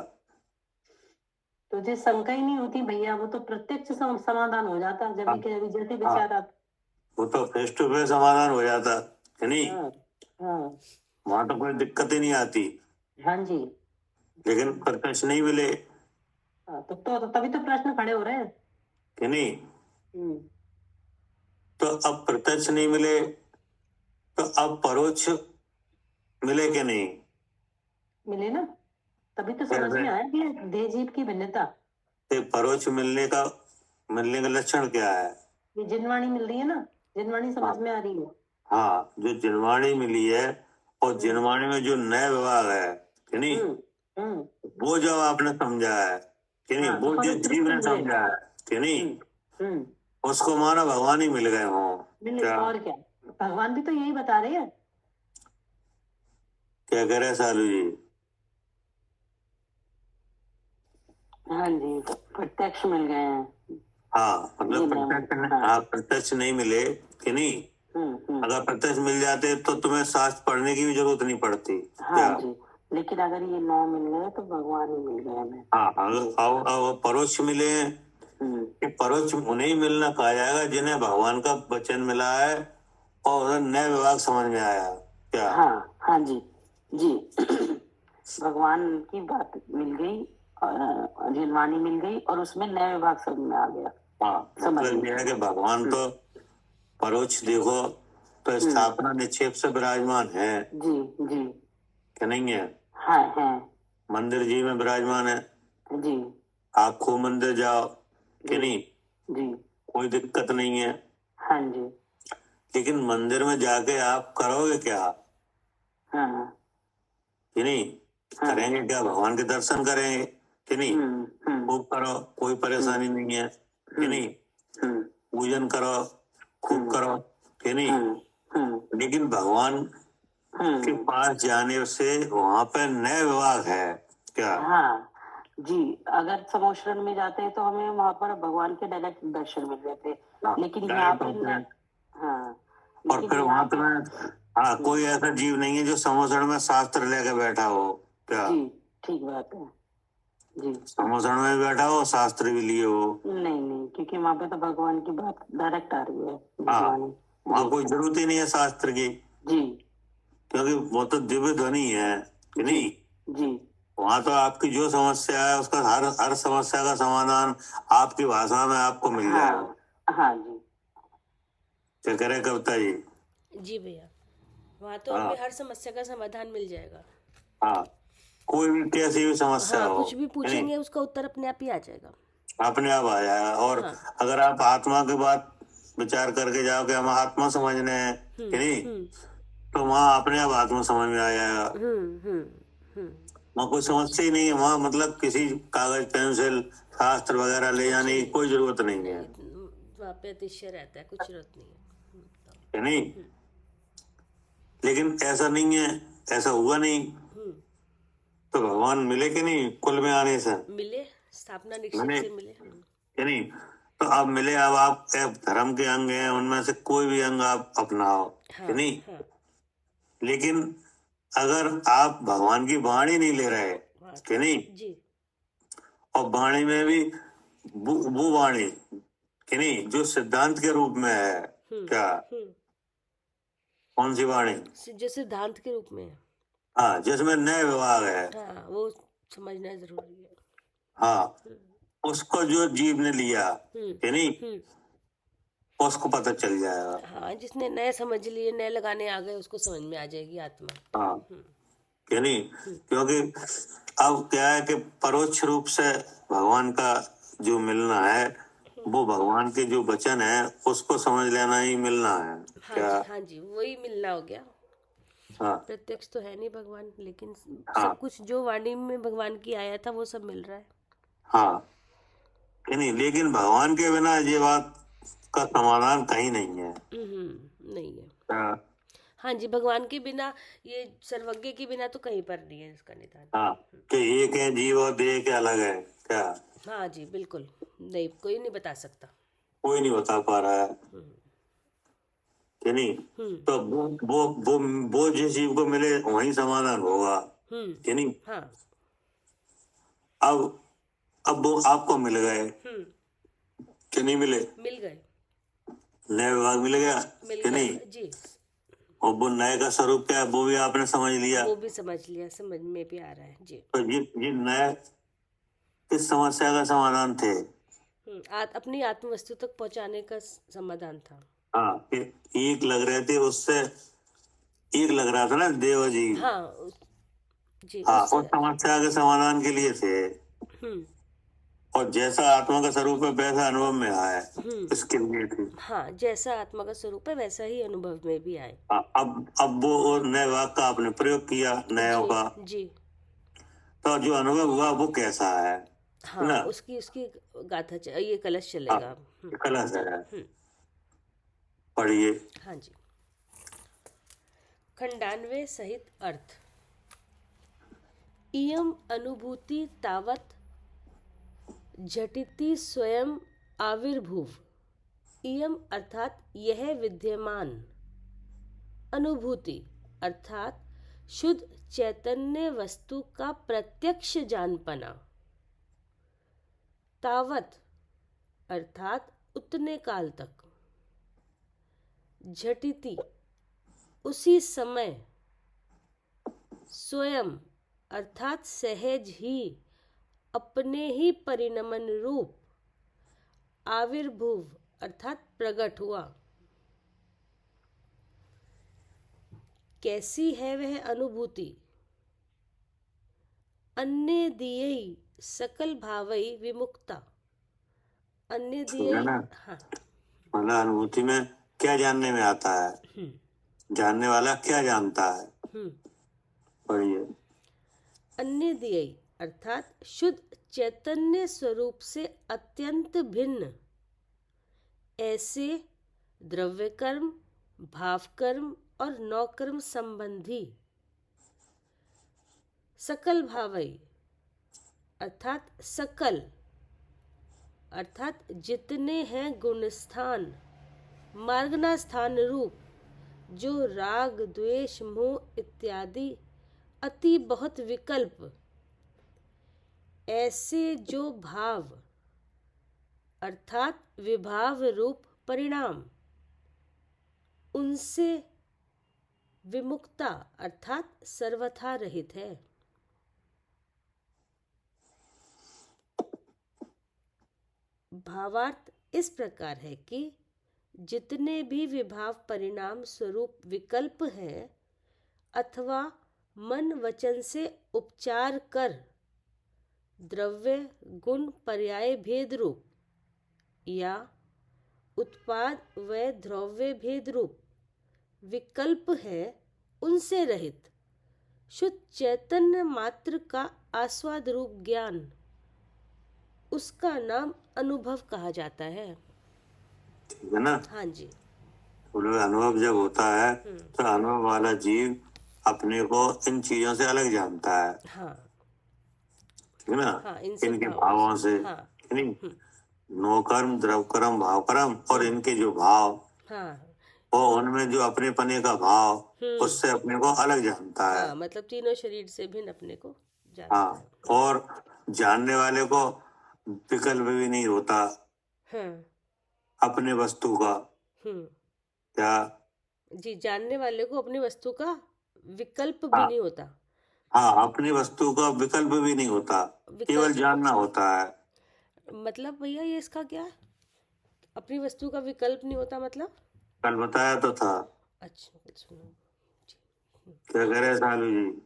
तुझे शंका ही नहीं होती भैया, वो तो प्रत्यक्ष समाधान हो जाता जब भी जब जैसे विचार आता। वो तो फेस टू फेस समाधान हो जाता कि नहीं? हाँ हाँ वहां तो कोई दिक्कत ही नहीं आती। हाँ जी। लेकिन प्रत्यक्ष नहीं मिले हाँ, तो तभी तो प्रश्न खड़े हो रहे हैं। कि नहीं? हम्म तो अब प्रत्यक्ष नहीं मिले तो अब परोक्ष मिले कि नहीं? मिले ना, तभी तो समझ कैसे? में आया कि देह जीव की भिन्नता। तो परोक्ष मिलने का लक्षण क्या है? ये जिनवाणी मिल रही है ना, जिनवाणी समझ में आ रही है। हाँ, जो जिनवाणी मिली है और जिनवाणी में जो नया विभाग है कि नहीं, वो जब आपने समझा है कि नहीं, हाँ, वो तो जो परोक्ष जीव ने रूप से मिले। समझा है कि नहीं, हम्म उसको मानो भगवान ही मिल गए हों मिले क्या? और क्या, भगवान भी तो यही बता रहे हैं। क्या कह रहे हैं सालू जी? हाँ जी, तो प्रत्यक्ष मिल गए हैं। हाँ, मतलब प्रत्यक्ष नहीं मिले कि नहीं? अगर प्रत्यक्ष मिल जाते तो तुम्हें शास्त्र पढ़ने की भी जरूरत नहीं पड़ती क्या? हाँ जी, लेकिन अगर ये ना मिल गए तो भगवान ही मिल गए हमें। हाँ, अगर परोक्ष मिले हैं, कि परोक्ष उन्हें ही मिलना कहा जाएगा जिन्हें भगवान का वचन मिला है और उन्हें नया विभाग समझ में आया क्या? हाँ जी जी। भगवान की बात मिल गई, जिनवाणी मिल गई और उसमें नया विभाग समझ में आ गया। हाँ, मतलब यह है कि भगवान तो परोक्ष देखो तो स्थापना निक्षेप से विराजमान है जी जी। क्या नहीं है? हाँ है मंदिर जी में विराजमान है जी। आप खूब मंदिर जाओ कि नहीं, जी कोई दिक्कत नहीं है। हाँ जी। लेकिन मंदिर में जाके आप करोगे क्या हाँ कि नहीं? करेंगे क्या? भगवान के दर्शन करेंगे कि नहीं? खूब करो, कोई परेशानी नहीं है कि नहीं? पूजन करो, खूब करो कि नहीं? लेकिन भगवान के पास जाने से वहां पे नया विभाग है क्या? हाँ जी, अगर समोशरण में जाते हैं तो हमें वहां पर भगवान के डायरेक्ट दर्शन मिल जाते हैं, लेकिन यहाँ पे हाँ, और फिर वहां पे हाँ, कोई ऐसा जीव नहीं है जो समोसण में शास्त्र लेके बैठा हो क्या? जी ठीक बात है जी। समोसण में भी बैठा हो, शास्त्र भी लिए हो। नहीं, क्योंकि वहां पे तो भगवान की बात डायरेक्ट आ रही है। हाँ, वहाँ कोई जरूरत ही नहीं है शास्त्र की जी, क्योंकि वो तो दिव्य ध्वनि है कि नहीं? जी वहां तो आपकी जो समस्या है उसका हर समस्या का समाधान आपकी भाषा में आपको मिल जाएगा। हाँ जी। क्या करे कविता जी? जी भैया, वहाँ तो हमें हर समस्या का समाधान मिल जाएगा। हाँ, कोई भी कैसी भी समस्या हाँ, हो, कुछ भी पूछेंगे उसका उत्तर अपने आप ही आ जाएगा। अपने आप आ जाएगा। और अगर आप आत्मा की बात विचार करके जाओ कि हम आत्मा समझने हैं कि नहीं, तो वहाँ अपने आप आत्मा समझ में आ जाएगा। वहाँ कोई समस्या ही नहीं है। वहाँ मतलब किसी कागज पेंसिल शास्त्र वगैरह ले जाने की कोई जरूरत नहीं है वहाँ पे अतिशय रहता है, कुछ जरूरत नहीं है कि नहीं? लेकिन ऐसा नहीं है, ऐसा हुआ नहीं। तो भगवान मिले कि नहीं कुल में आने से? मिले, स्थापना निश्चित से मिले कि नहीं? तो अब मिले, अब आप धर्म के अंग हैं, उनमें से कोई भी अंग आप अपनाओ, हाँ कि नहीं? हाँ लेकिन अगर आप भगवान की वाणी नहीं ले रहे, हाँ कि नहीं, जी और वाणी में भी वो वाणी, कि नहीं, जो सिद्धांत के रूप में है, क्या, कौन सी वाणी? जो सिद्धांत के रूप में है, हाँ, जिसमें नए विभाग है, हाँ वो समझना जरूरी है। हाँ, उसको जो जीव ने लिया, कि नहीं, उसको पता चल जाएगा। हाँ जिसने नए समझ लिए, नए लगाने आ गए, उसको समझ में आ जाएगी आत्मा। हाँ, कि नहीं, क्योंकि अब क्या है कि परोक्ष रूप से भगवान का जो मिलना है, वो भगवान के जो वचन है उसको समझ लेना ही मिलना है। हाँ क्या? जी हाँ जी, वही मिलना हो गया। हाँ प्रत्यक्ष तो है नहीं भगवान, लेकिन हाँ सब कुछ जो वाणी में भगवान की आया था वो सब मिल रहा है। हाँ, कि नहीं, लेकिन भगवान के बिना ये बात का समाधान कहीं नहीं है। नहीं है। हाँ हाँ जी, भगवान के बिना, ये सर्वज्ञ के बिना तो कहीं पर नहीं है इसका निदान। हाँ, कि एक है जीव और देह के अलग है, क्या? हाँ जी बिल्कुल नहीं, कोई नहीं बता सकता। कोई नहीं बता पा रहा है, कि नहीं? तो वो जिस जीव को मिले वही समाधान होगा, कि नहीं? हाँ अब वो आपको मिल गए, कि नहीं मिले? मिल गए, नए विभाग मिल गया, मिल कि गए नहीं? जी। और वो नए का स्वरूप क्या है वो भी आपने समझ लिया। वो भी समझ लिया, समझ में भी आ रहा है जी। तो ये नए किस समस्या का समाधान थे? अपनी आत्म वस्तु तक पहुंचाने का समाधान था। हाँ, कि एक लग रहे थे उससे, एक लग रहा था ना देव जी। हाँ जी हाँ, उस समस्या के समाधान के लिए थे, और जैसा आत्मा का स्वरूप है वैसा अनुभव में आया, इसके लिए थी। हाँ, जैसा आत्मा का स्वरूप है वैसा ही अनुभव में भी आए। हाँ, अब वो नए वाक्य का आपने प्रयोग किया, नयों का, जी तो जो अनुभव हुआ वो कैसा है? हाँ, ना? उसकी गाथा ये कलश चलेगा। कलश है, पढ़िए। हाँ जी। खंडान्वय सहित अर्थ। इयम अनुभूति तावत झटिति स्वयं आविर्भूव। इयम अर्थात यह विद्यमान, अनुभूति अर्थात शुद्ध चैतन्य वस्तु का प्रत्यक्ष जानपना, तावत अर्थात उतने काल तक, झटिति उसी समय, स्वयं अर्थात सहज ही, अपने ही परिणमन रूप, आविर्भूव अर्थात प्रकट हुआ। कैसी है वह अनुभूति? अन्य दियई सकल भावई विमुक्ता। अन्य दियई, हाँ, मतलब अनुभूति में क्या जानने में आता है, जानने वाला क्या जानता है, पढ़िए। अन्य दियई अर्थात शुद्ध चैतन्य स्वरूप से अत्यंत भिन्न ऐसे द्रव्य कर्म, भाव कर्म और नौकर्म संबंधी सकल भावई अर्थात सकल अर्थात जितने हैं गुणस्थान, मार्गना स्थान रूप, जो राग द्वेष मोह इत्यादि अति बहुत विकल्प, ऐसे जो भाव अर्थात विभाव रूप परिणाम, उनसे विमुक्ता अर्थात सर्वथा रहित है। भावार्थ इस प्रकार है कि जितने भी विभाव परिणाम स्वरूप विकल्प हैं अथवा मन वचन से उपचार कर द्रव्य गुण पर्याय भेद रूप या उत्पाद व द्रव्य भेद रूप विकल्प है, उनसे रहित शुद्ध चैतन्य मात्र का आस्वाद रूप ज्ञान, उसका नाम अनुभव कहा जाता है। ठीक है ना? हाँ जी। अनुभव जब होता है तो अनुभव वाला जीव अपने को इन चीजों से अलग जानता है। हाँ ठीक है ना? हाँ, इनसे इनके भावों से, हाँ नहीं, नो कर्म, द्रव कर्म, भाव कर्म, और इनके जो भाव, हाँ और उनमें जो अपने पने का भाव, उससे अपने को अलग जानता है। हाँ, मतलब तीनों शरीर से भिन्न अपने को जानता हाँ, है। और जानने वाले को विकल्प भी नहीं होता हाँ अपने वस्तु का। क्या? जी, जानने वाले को अपनी वस्तु का विकल्प भी हाँ नहीं होता। हाँ, अपनी वस्तु का विकल्प भी नहीं होता, केवल जानना होता है। मतलब भैया ये इसका क्या है? अपनी वस्तु का विकल्प नहीं होता मतलब? कल बताया तो था। अच्छा सुनो। क्या कह रहे सालू जी?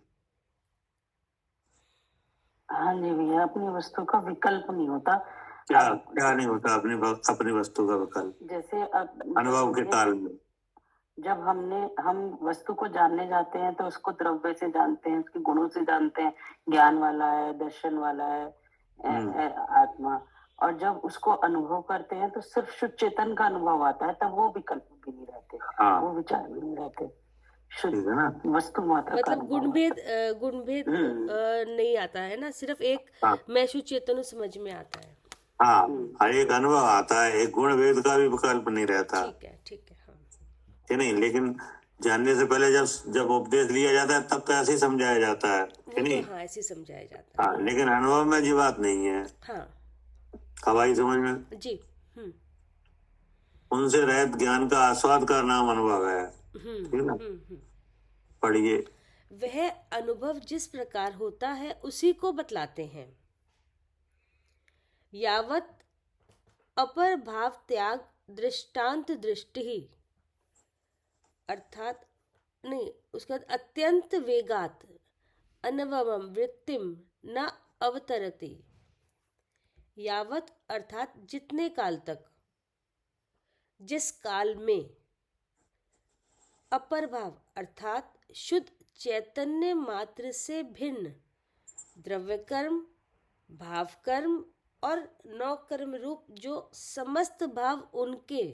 हाँ जी भैया, अपनी वस्तु का विकल्प नहीं होता। क्या क्या नहीं होता अपनी वस्तु का विकल्प? जैसे अनुभव के काल में जब हम वस्तु को जानने जाते हैं तो उसको द्रव्य से जानते हैं, उसके गुणों से जानते हैं, ज्ञान वाला है, दर्शन वाला है, आत्मा। और जब उसको अनुभव करते हैं तो सिर्फ शुद्ध चेतन का अनुभव आता है, तब वो विकल्प भी नहीं रहते। हाँ, वो विचार भी नहीं रहते, शुद्ध ठीक है ना? वस्तु मात्र का मतलब गुणभेद नहीं आता है ना, सिर्फ एक हाँ मैं शुद्ध चेतन समझ में आता है। हाँ, एक अनुभव आता है, एक गुण भेद का भी विकल्प नहीं रहता। ठीक है हाँ। कि नहीं? लेकिन जानने से पहले जब उपदेश लिया जाता है तब तो ऐसे ही समझाया जाता है, कि नहीं? हाँ, ऐसे समझाया जाता है। हाँ, लेकिन अनुभव में ये बात नहीं है। हाँ अब आई समझ में? जी। उनसे रहित ज्ञान का आस्वाद का नाम अनुभव है। ठीक है ना? पढ़िए। वह अनुभव जिस प्रकार होता है उसी को बतलाते हैं। यावत अपर भाव त्याग दृष्टांत दृष्टि ही, अर्थात नहीं, उसके बाद अत्यंत वेगात अनवमम वृत्तिम न अवतरति। यावत अर्थात जितने काल तक, जिस काल में, अपर भाव अर्थात शुद्ध चैतन्य मात्र से भिन्न द्रव्य कर्म, भाव कर्म और नौ कर्म रूप जो समस्त भाव उनके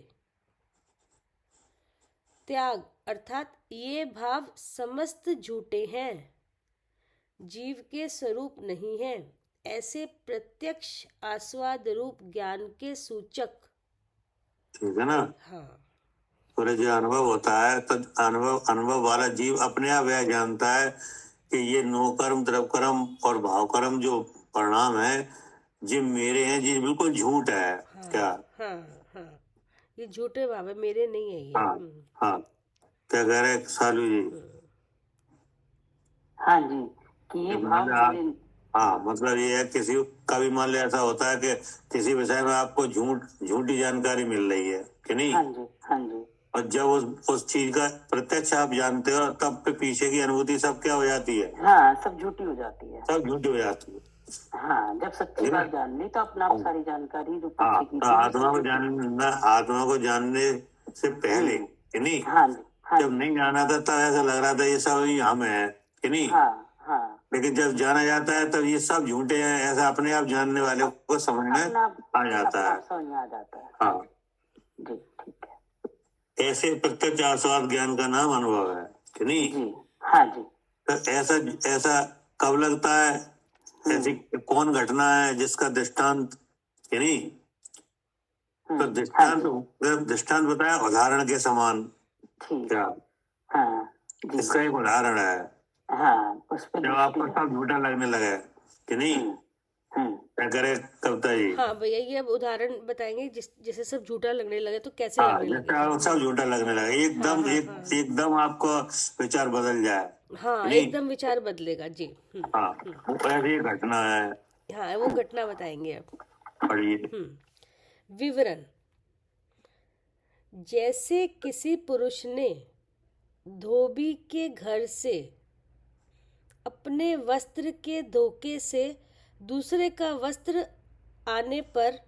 त्याग, अर्थात ये भाव समस्त झूठे हैं, जीव के स्वरूप नहीं है, ऐसे प्रत्यक्ष आस्वाद रूप ज्ञान के सूचक। ठीक है ना? हाँ, और जो अनुभव होता है तो अनुभव वाला जीव अपने आप यह जानता है कि ये नो कर्म, द्रव कर्म और भाव कर्म जो परिणाम है, जी मेरे हैं, जी बिल्कुल झूठ है। हाँ, क्या? हाँ, ये झूठे भाव है, मेरे नहीं है ये। हाँ, क्या कह रहे सालू जी? हाँ जी, कि ये भाव हाँ, मतलब ये है, किसी का भी मान लिया ऐसा होता है कि किसी विषय में आपको झूठी जानकारी मिल रही है, कि नहीं? हाँ जी, हाँ जी। और जब उस चीज का प्रत्यक्ष आप जानते हो तब पीछे की अनुभूति सब क्या हो जाती है? हाँ, सब झूठी हो जाती है। सब झूठी हो जाती है। हाँ, जब सच्ची बात जान ली तो अपना आप सारी जानकारी जो हाँ, पीछे की तो आत्मा को जानने से पहले, कि नहीं? हाँ जी, हाँ जब नहीं जाना था तब ऐसा लग रहा था ये सब ही हम है, कि नहीं? हाँ हाँ। लेकिन जब जाना जाता है तब ये सब झूठे हैं, ऐसा अपने आप जानने वाले को समझ में आ जाता है। समझ में आ जाता है। हाँ जी, ठीक है। ऐसे प्रत्यक्ष आस्वाद ज्ञान का नाम अनुभव है, कि नहीं? जी, हाँ जी। तो ऐसा कब लगता है? ऐसी कौन घटना है जिसका दृष्टांत, कि नहीं? तो दृष्टांत बताया उदाहरण के समान। क्या? हाँ, इसका एक उदाहरण है। हाँ, उस पर जब आपको सब झूठा लगने लगे, कि नहीं? क्या करे कविता जी? हाँ भैया, ये अब उदाहरण बताएंगे जैसे सब झूठा लगने लगे तो कैसे लगने लगे? सब झूठा लगने लगे, एकदम आपको विचार बदल जाए। हाँ, एकदम विचार बदलेगा जी। हाँ, वो घटना है। हाँ, वो घटना बताएंगे अब। पढ़िए। विवरण। जैसे किसी पुरुष ने धोबी के घर से अपने वस्त्र के धोखे से दूसरे का वस्त्र आने पर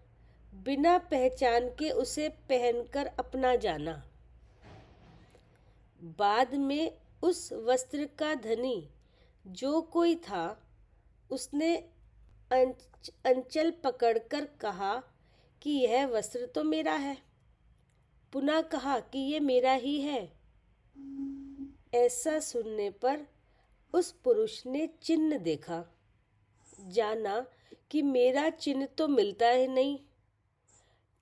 बिना पहचान के उसे पहनकर अपना जाना, बाद में उस वस्त्र का धनी जो कोई था उसने अंचल पकड़कर कहा कि यह वस्त्र तो मेरा है, पुनः कहा कि ये मेरा ही है। ऐसा सुनने पर उस पुरुष ने चिन्ह देखा, जाना कि मेरा चिन्ह तो मिलता ही नहीं,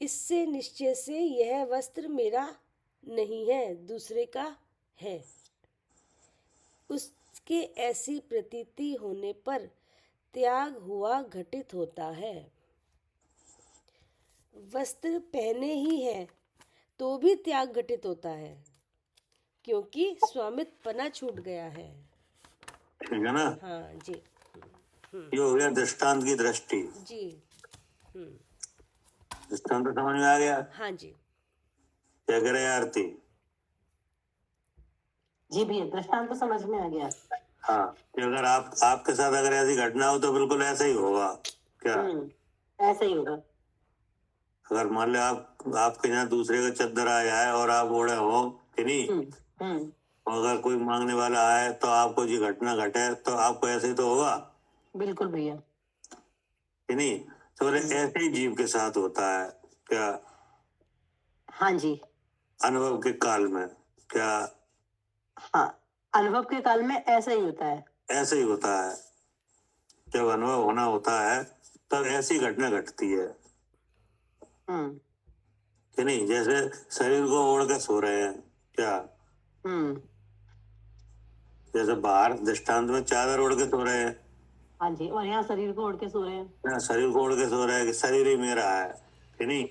इससे निश्चय से यह वस्त्र मेरा नहीं है, दूसरे का है। उसके ऐसी प्रतीति होने पर त्याग हुआ घटित होता है। वस्त्र पहने ही है तो भी त्याग घटित होता है, क्योंकि स्वामित्वपना छूट गया है। ठीक है ना? हाँ जी। ये हो गया दृष्टांत की दृष्टि। जी। दृष्टांत समझ में आ गया? हाँ जी। क्या करे आरती? जी भैया, दृष्टांत तो समझ में आ गया। हाँ, कि अगर आपके साथ अगर ऐसी घटना हो तो बिल्कुल ऐसा ही होगा। क्या ऐसा ही होगा। अगर मान लो आपके यहाँ दूसरे का चद्दर आ जाए और आप ओढ़े हो कि नहीं, और अगर कोई मांगने वाला आए तो आपको जो घटना घटे तो आपको ऐसे ही तो होगा। बिल्कुल भैया। कि नहीं? तो बोले ऐसे ही जीव के साथ होता है। क्या? हाँ जी। अनुभव के काल में। क्या? हाँ, अनुभव के काल में ऐसा ही होता है। ऐसा ही होता है। जब अनुभव होना होता है तब ऐसी घटना घटती है। कि नहीं? जैसे शरीर को ओढ़ के सो रहे हैं। क्या? जैसे बाहर दृष्टांत में चादर ओढ़ के सो रहे हैं। हाँ जी, और यहाँ शरीर को ओढ़ के सो रहे हैं। शरीर को ओढ़ के सो रहे हैं कि शरीर ही मेरा है। कि नहीं?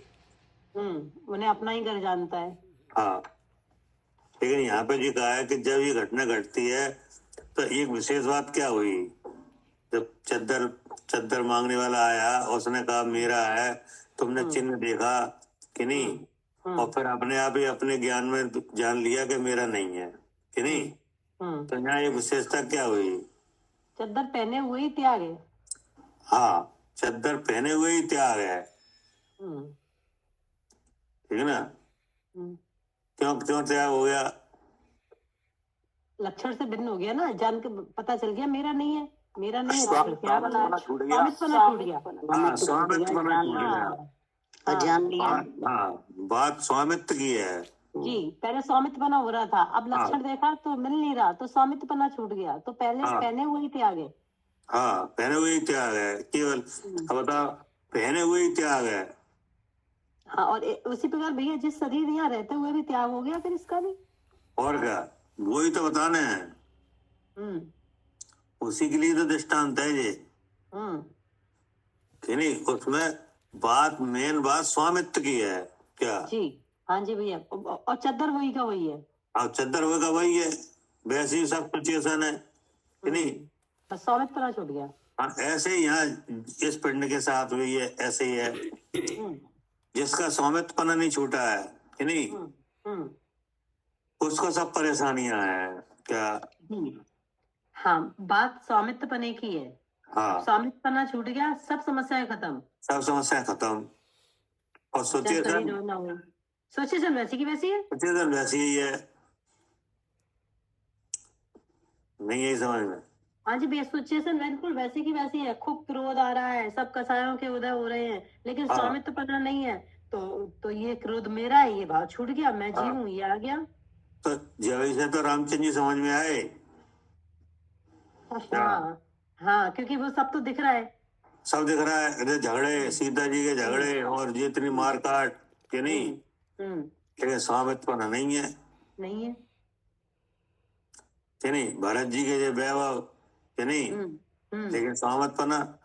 उन्हें अपना ही घर जानता है। हाँ, लेकिन यहाँ पे जी कहा है कि जब ये घटना घटती है तो एक विशेष बात क्या हुई? जब चद्दर मांगने वाला आया, उसने कहा मेरा है, तुमने चिन्ह देखा कि नहीं, और फिर अपने आप ही अपने ज्ञान में जान लिया कि मेरा नहीं है। कि नहीं? तो यहाँ ये विशेषता क्या हुई? चद्दर पहने हुए ही त्याग है। हाँ, चद्दर पहने हुए ही त्याग है। ठीक है ना? क्यों त्याग हो गया? लक्षण से भिन्न हो गया ना, जान के पता चल गया मेरा नहीं है, मेरा नहीं है। स्वामित्वपना छूट गया। स्वामित्वपना छूट गया। जान लिया। हाँ, बात स्वामित्व की है जी। पहले स्वामित्वपना हो रहा था, अब लक्षण देखा तो मिल नहीं रहा, तो स्वामित्वपना छूट गया। तो पहले पहने हुए ही त्याग है। हाँ, पहने हुए ही त्याग है केवल। अब बताओ, पहने हुए ही त्याग है। हाँ, और उसी प्रकार भैया जिस शरीर यहाँ रहते हुए भी त्याग हो गया फिर इसका भी। और क्या, वही तो बताने हैं। उसी के लिए तो दृष्टांत है ये। कि नहीं? उसमें मेन बात स्वामित्व की है। क्या? जी। हाँ जी भैया, और चद्दर वही का वही है। हाँ, चद्दर वही का वही है, वैसे ही सब सिचुएशन है। कि नहीं? बस स्वामित्व छूट गया। हाँ, ऐसे ही यहाँ इस पिंड के साथ हुई है, ऐसे ही है। जिसका स्वामित्वपना नहीं छूटा है, कि नहीं, उसको सब परेशानियां हैं। क्या? हाँ, बात स्वामित्वपने की है। हाँ, स्वामित्वपना छूट गया, सब समस्याएं खत्म। सब समस्याएं खत्म। और सोचिए वैसी की वैसी है। वैसी ही है। नहीं यही समझ में? हाँ जी भैया, सिचुएशन बिल्कुल वैसी की वैसी है। खूब क्रोध आ रहा है, सब कसायों के उदय हो रहे हैं, लेकिन स्वामित्वपना नहीं है। तो ये क्रोध मेरा है, ये भाव छूट गया, मैं जी हूँ, ये आ गया। तो जब से तो रामचंद्र जी समझ में आए। हाँ, क्योंकि वो सब तो दिख रहा है। सब दिख रहा है, झगड़े, सीता जी के झगड़े और जितनी मार काट। के नहीं, लेकिन स्वामित्वपना नहीं है। कि नहीं? भरत जी के जो वैभव, कि नहीं, लेकिन स्वामित्वपना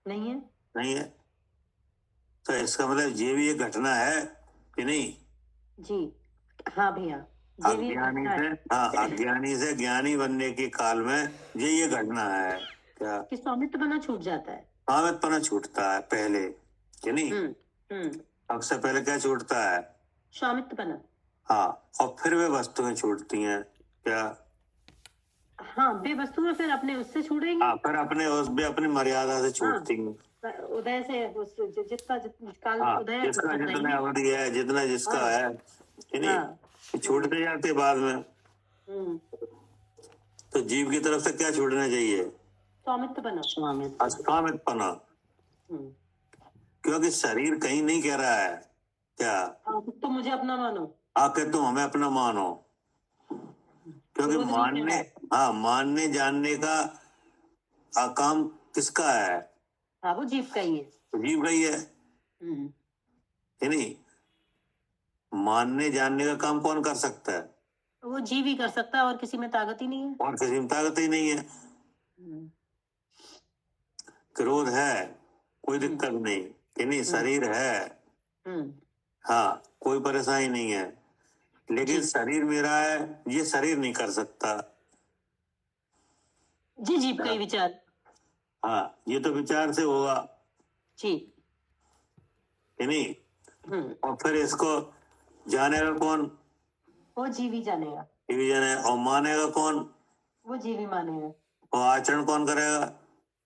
नहीं है। तो इसका मतलब ये भी एक घटना है। कि नहीं? जी। हाँ भैया, अज्ञानी से ज्ञानी बनने के काल में ये घटना है। क्या? कि स्वामित्वपना छूट जाता है। स्वामित्वपना छूटता है पहले। कि नहीं? सबसे पहले क्या छूटता है? स्वामित्वपना। हाँ, और फिर वे वस्तुएं छूटती हैं। क्या? हाँ, वे वस्तुएं फिर अपने उससे छूटेंगी। हाँ, फिर अपनी मर्यादा से छूटती हैं। उदय से जिसका काल उदय, जिसका जितना अवधि है, जितना जिसका है, कि नहीं, छूटते जाते बाद में। तो जीव की तरफ से क्या छूटना चाहिए? स्वामित्वपना। क्योंकि शरीर कहीं नहीं कह रहा है। क्या? तो मुझे अपना मानो। आके तुम हमें अपना मानो। क्योंकि मानने जानने का काम किसका है? वो जीव का ही है। जीव का ही है। है नहीं। मानने जानने का काम कौन कर सकता है? वो जीव ही कर सकता है, और किसी में ताकत ही नहीं है। और किसी में ताकत ही नहीं है। क्रोध है, कोई दिक्कत नहीं, है नहीं। शरीर है, हाँ, कोई परेशानी नहीं है। लेकिन शरीर मेरा है, ये शरीर नहीं कर सकता। जी जीव का ही विचार। हाँ, ये तो विचार से होगा जी, है नहीं। और फिर इसको जानेगा कौन? वो जीव ही जानेगा। जीव ही जाने। और मानेगा कौन? वो जीव ही मानेगा। और आचरण कौन करेगा?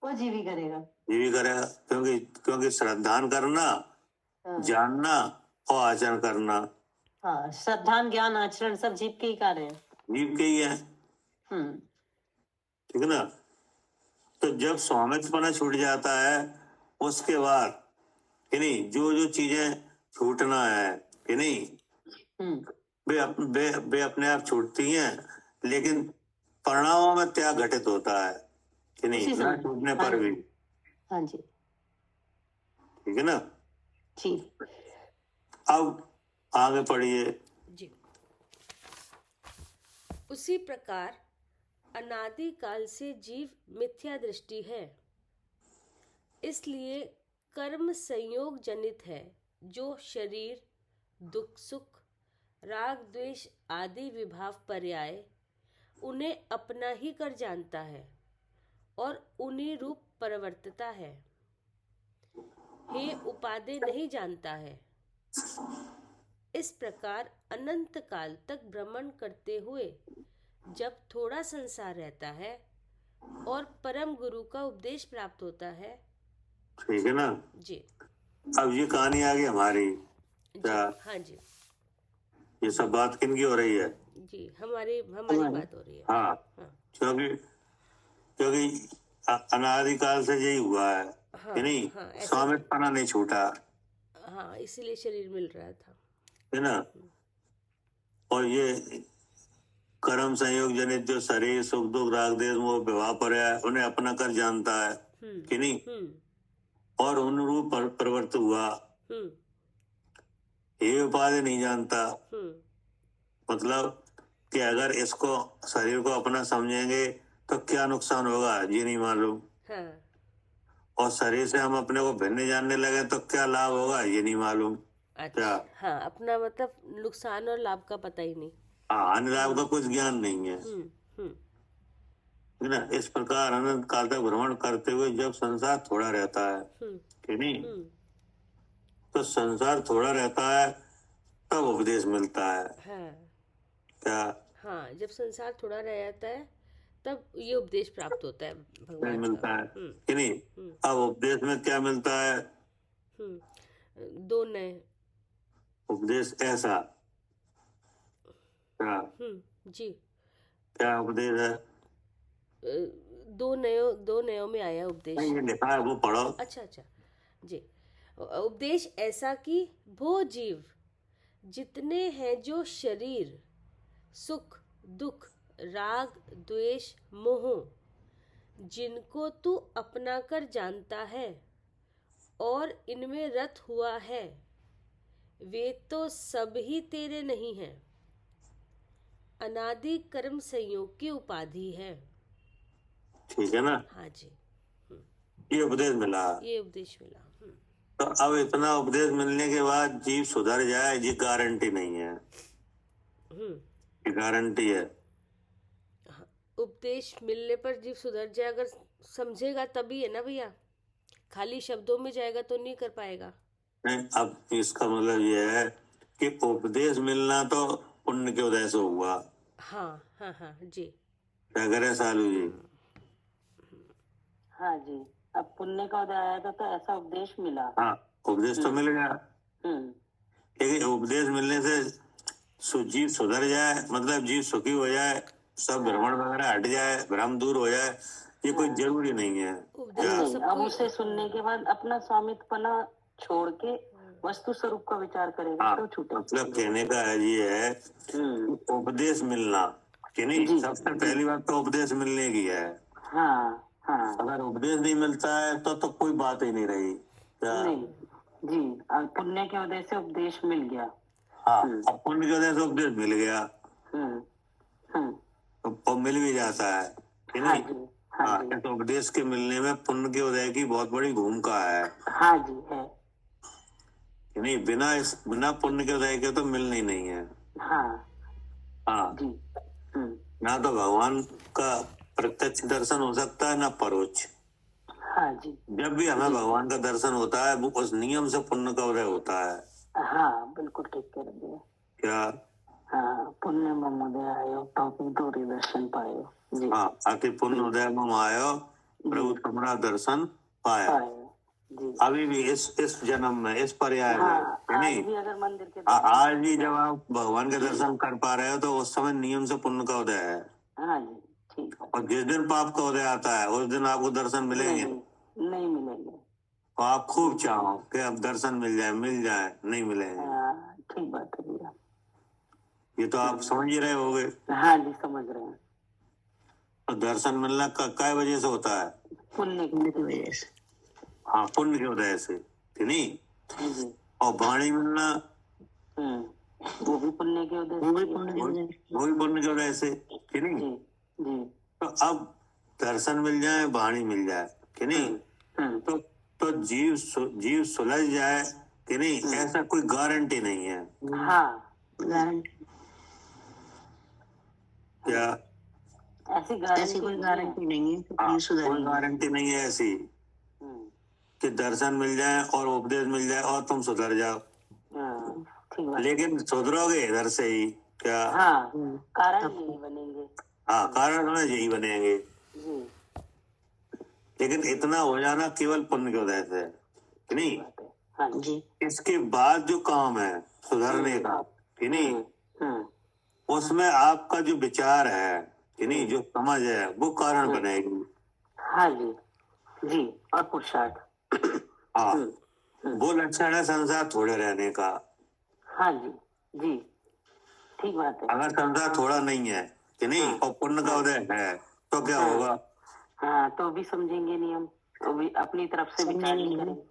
वो जीव ही करेगा। जीव ही करेगा। क्योंकि श्रद्धान करना, जानना और आचरण करना, हाँ, श्रद्धान, ज्ञान, आचरण सब जीव के ही कार्य हैं। जीव के ही है। ठीक है ना। तो जब स्वामित्वपना छूट जाता है, उसके बाद कि नहीं, जो जो चीजें छूटना है कि नहीं, वे अपने आप छूटती हैं। लेकिन परिणामों में त्याग घटित होता है कि नहीं, ना छूटने पर भी। हाँ जी, ठीक है ना जी। अब आगे पढ़िए जी। उसी प्रकार अनादि काल से जीव मिथ्या दृष्टि है, इसलिए कर्म संयोग जनित है। जो शरीर, दुख सुख, राग द्वेष आदि विभाव पर्याय उन्हें अपना ही कर जानता है और उन्हीं रूप प्रवर्तता है, हे उपादेय नहीं जानता है। इस प्रकार अनंत काल तक भ्रमण करते हुए जब थोड़ा संसार रहता है और परम गुरु का उपदेश प्राप्त होता है। ठीक है ना जी। अब ये कहानी आ गई हमारी। जी, हाँ जी, ये सब बात किन की हो रही है? जी, हमारी बात हो रही है। हाँ, क्योंकि अनादिकाल से यही हुआ है कि नहीं, स्वामित्वपना नहीं छूटा। हाँ, इसीलिए शरीर मिल रहा था, है ना। और ये कर्म संयोग जनित जो शरीर, सुख दुख, राग द्वेष मोह विभाव पर्याय उन्हें अपना कर जानता है कि नहीं, और उन रूप प्रवृत्त हुआ, ये उपाधि नहीं जानता। मतलब कि अगर इसको शरीर को अपना समझेंगे तो क्या नुकसान होगा ये नहीं मालूम। और शरीर से हम अपने को भिन्न जानने लगे तो क्या लाभ होगा ये नहीं मालूम। अच्छा, हाँ, अपना मतलब नुकसान और लाभ का पता ही नहीं। हाँ, अन्य लाभ का कुछ ज्ञान नहीं है। ना। इस प्रकार अनंत काल तक भ्रमण करते हुए जब संसार थोड़ा रहता है कि नहीं, तो संसार थोड़ा रहता है तब उपदेश मिलता है। क्या? हाँ, जब संसार थोड़ा रह जाता है तब ये उपदेश प्राप्त होता है, भगवान मिलता है कि नहीं। अब उपदेश में क्या मिलता है? दो नए उपदेश ऐसा। क्या? जी, क्या उपदेश है? दो नयों में आया उपदेश। नहीं, ये लिखा है, वो पढ़ो। अच्छा जी। उपदेश ऐसा कि वो जीव जितने हैं जो शरीर, सुख दुख, राग द्वेष मोह, जिनको तू अपना कर जानता है और इनमें रत हुआ है, वे तो सब ही तेरे नहीं हैं, अनादि कर्म संयोग की उपाधि है। ठीक है ना। हाँ जी, ये उपदेश मिला। तो अब इतना उपदेश मिलने के बाद जीव सुधर जाए ये गारंटी नहीं है। ये गारंटी है। उपदेश मिलने पर जीव सुधर जाए, अगर समझेगा तभी है ना भैया, खाली शब्दों में जाएगा तो नहीं कर पाएगा। नहीं, अब इसका मतलब ये है कि उपदेश मिलना तो पुण्य के उदय से हुआ। हाँ जी। क्या करे सालू जी? हाँ जी, अब पुण्य का उदय आया था तो ऐसा उपदेश मिला। हाँ, उपदेश तो मिल गया। लेकिन उपदेश मिलने से जीव सुधर जाए, मतलब जीव सुखी हो जाए, सब भ्रमण वगैरह हट जाए, भ्रम दूर हो जाए, ये कोई जरूरी नहीं है। अब उसे सुनने के बाद अपना स्वामित्वपना छोड़ के वस्तु स्वरूप का विचार करेगा तो छूटे। मतलब कहने का ये है उपदेश मिलना कि नहीं, सबसे पहली बात तो उपदेश मिलने की है। हाँ। अगर उपदेश नहीं मिलता है तो कोई बात ही नहीं रही। क्या? जी, पुण्य के उदय से उपदेश मिल गया। हाँ, अब पुण्य के वजह से उपदेश मिल गया हम्म हम्म तो मिल भी जाता है कि हाँ नहीं। जी, हाँ हाँ, जी, इस उपदेश के मिलने में पुण्य के उदय की बहुत बड़ी भूमिका है हाँ जी है। कि नहीं। बिना पुण्य के उदय के तो मिलना ही नहीं है। हाँ हाँ, जी। ना तो भगवान का प्रत्यक्ष दर्शन हो सकता है ना परोक्ष। हाँ जी, जब भी हमें भगवान का दर्शन होता है वो उस नियम से पुण्य का उदय होता है। हाँ बिल्कुल ठीक कह रहे हैं। क्या? हाँ, पुण्य ममोदय आयो तो दूरी दर्शन पायो। जी हाँ, अति पुण्य उदय मम आयो प्रभु तुम्हारा दर्शन पाया। पायो। जी अभी भी इस जन्म में, इस पर्याय में, हाँ, है आज नहीं। भी अगर मंदिर के आज भी जब आप भगवान के दर्शन कर पा रहे हो तो उस समय नियम से पुण्य का उदय है। हाँ जी ठीक है। और जिस दिन पाप का उदय आता है उस दिन आपको दर्शन मिलेंगे। नहीं मिलेंगे। तो आप खूब चाहो कि अब दर्शन मिल जाए, नहीं मिलेंगे। हाँ ठीक बात है भैया। ये तो आप समझ ही रहे होगे। हाँ जी समझ रहे हैं। और दर्शन मिलना काय वजह से होता है? पुण्य की वजह से। हाँ, पुण्य की वजह से, कि नहीं। जी और वाणी मिलना वो भी पुण्य की वजह से। वो भी पुण्य की वजह से, कि नहीं। जी जी तो अब दर्शन मिल जाए, वाणी मिल जाए, कि नहीं, तो जीव सुलझ जाए, कि नहीं, ऐसा कोई गारंटी नहीं है। हाँ गारंटी। क्या? ऐसी कोई गारंटी नहीं है। कोई गारंटी नहीं है ऐसी कि दर्शन मिल जाए और उपदेश मिल जाए और तुम सुधर जाओ। ठीक बात। लेकिन सुधरोगे इधर से ही। क्या? हाँ, कारण यही बनेंगे। हाँ, कारण हमें यही बनेंगे। जी लेकिन इतना हो जाना केवल पुण्य की वजह से, कि नहीं। हाँ जी। इसके बाद जो काम है सुधरने का, कि नहीं, उसमें आपका जो विचार है, कि नहीं, जो समझ है वो कारण बनेगी। हाँ जी जी। और पुरुषार्थ। हाँ, वो लक्षण है संसार थोड़े रहने का। हाँ जी जी ठीक बात है। अगर संसार थोड़ा नहीं है, कि नहीं, और पुण्य का उदय है तो क्या होगा? हाँ, तो भी समझेंगे नहीं हम, तो भी अपनी तरफ से विचार नहीं करेंगे।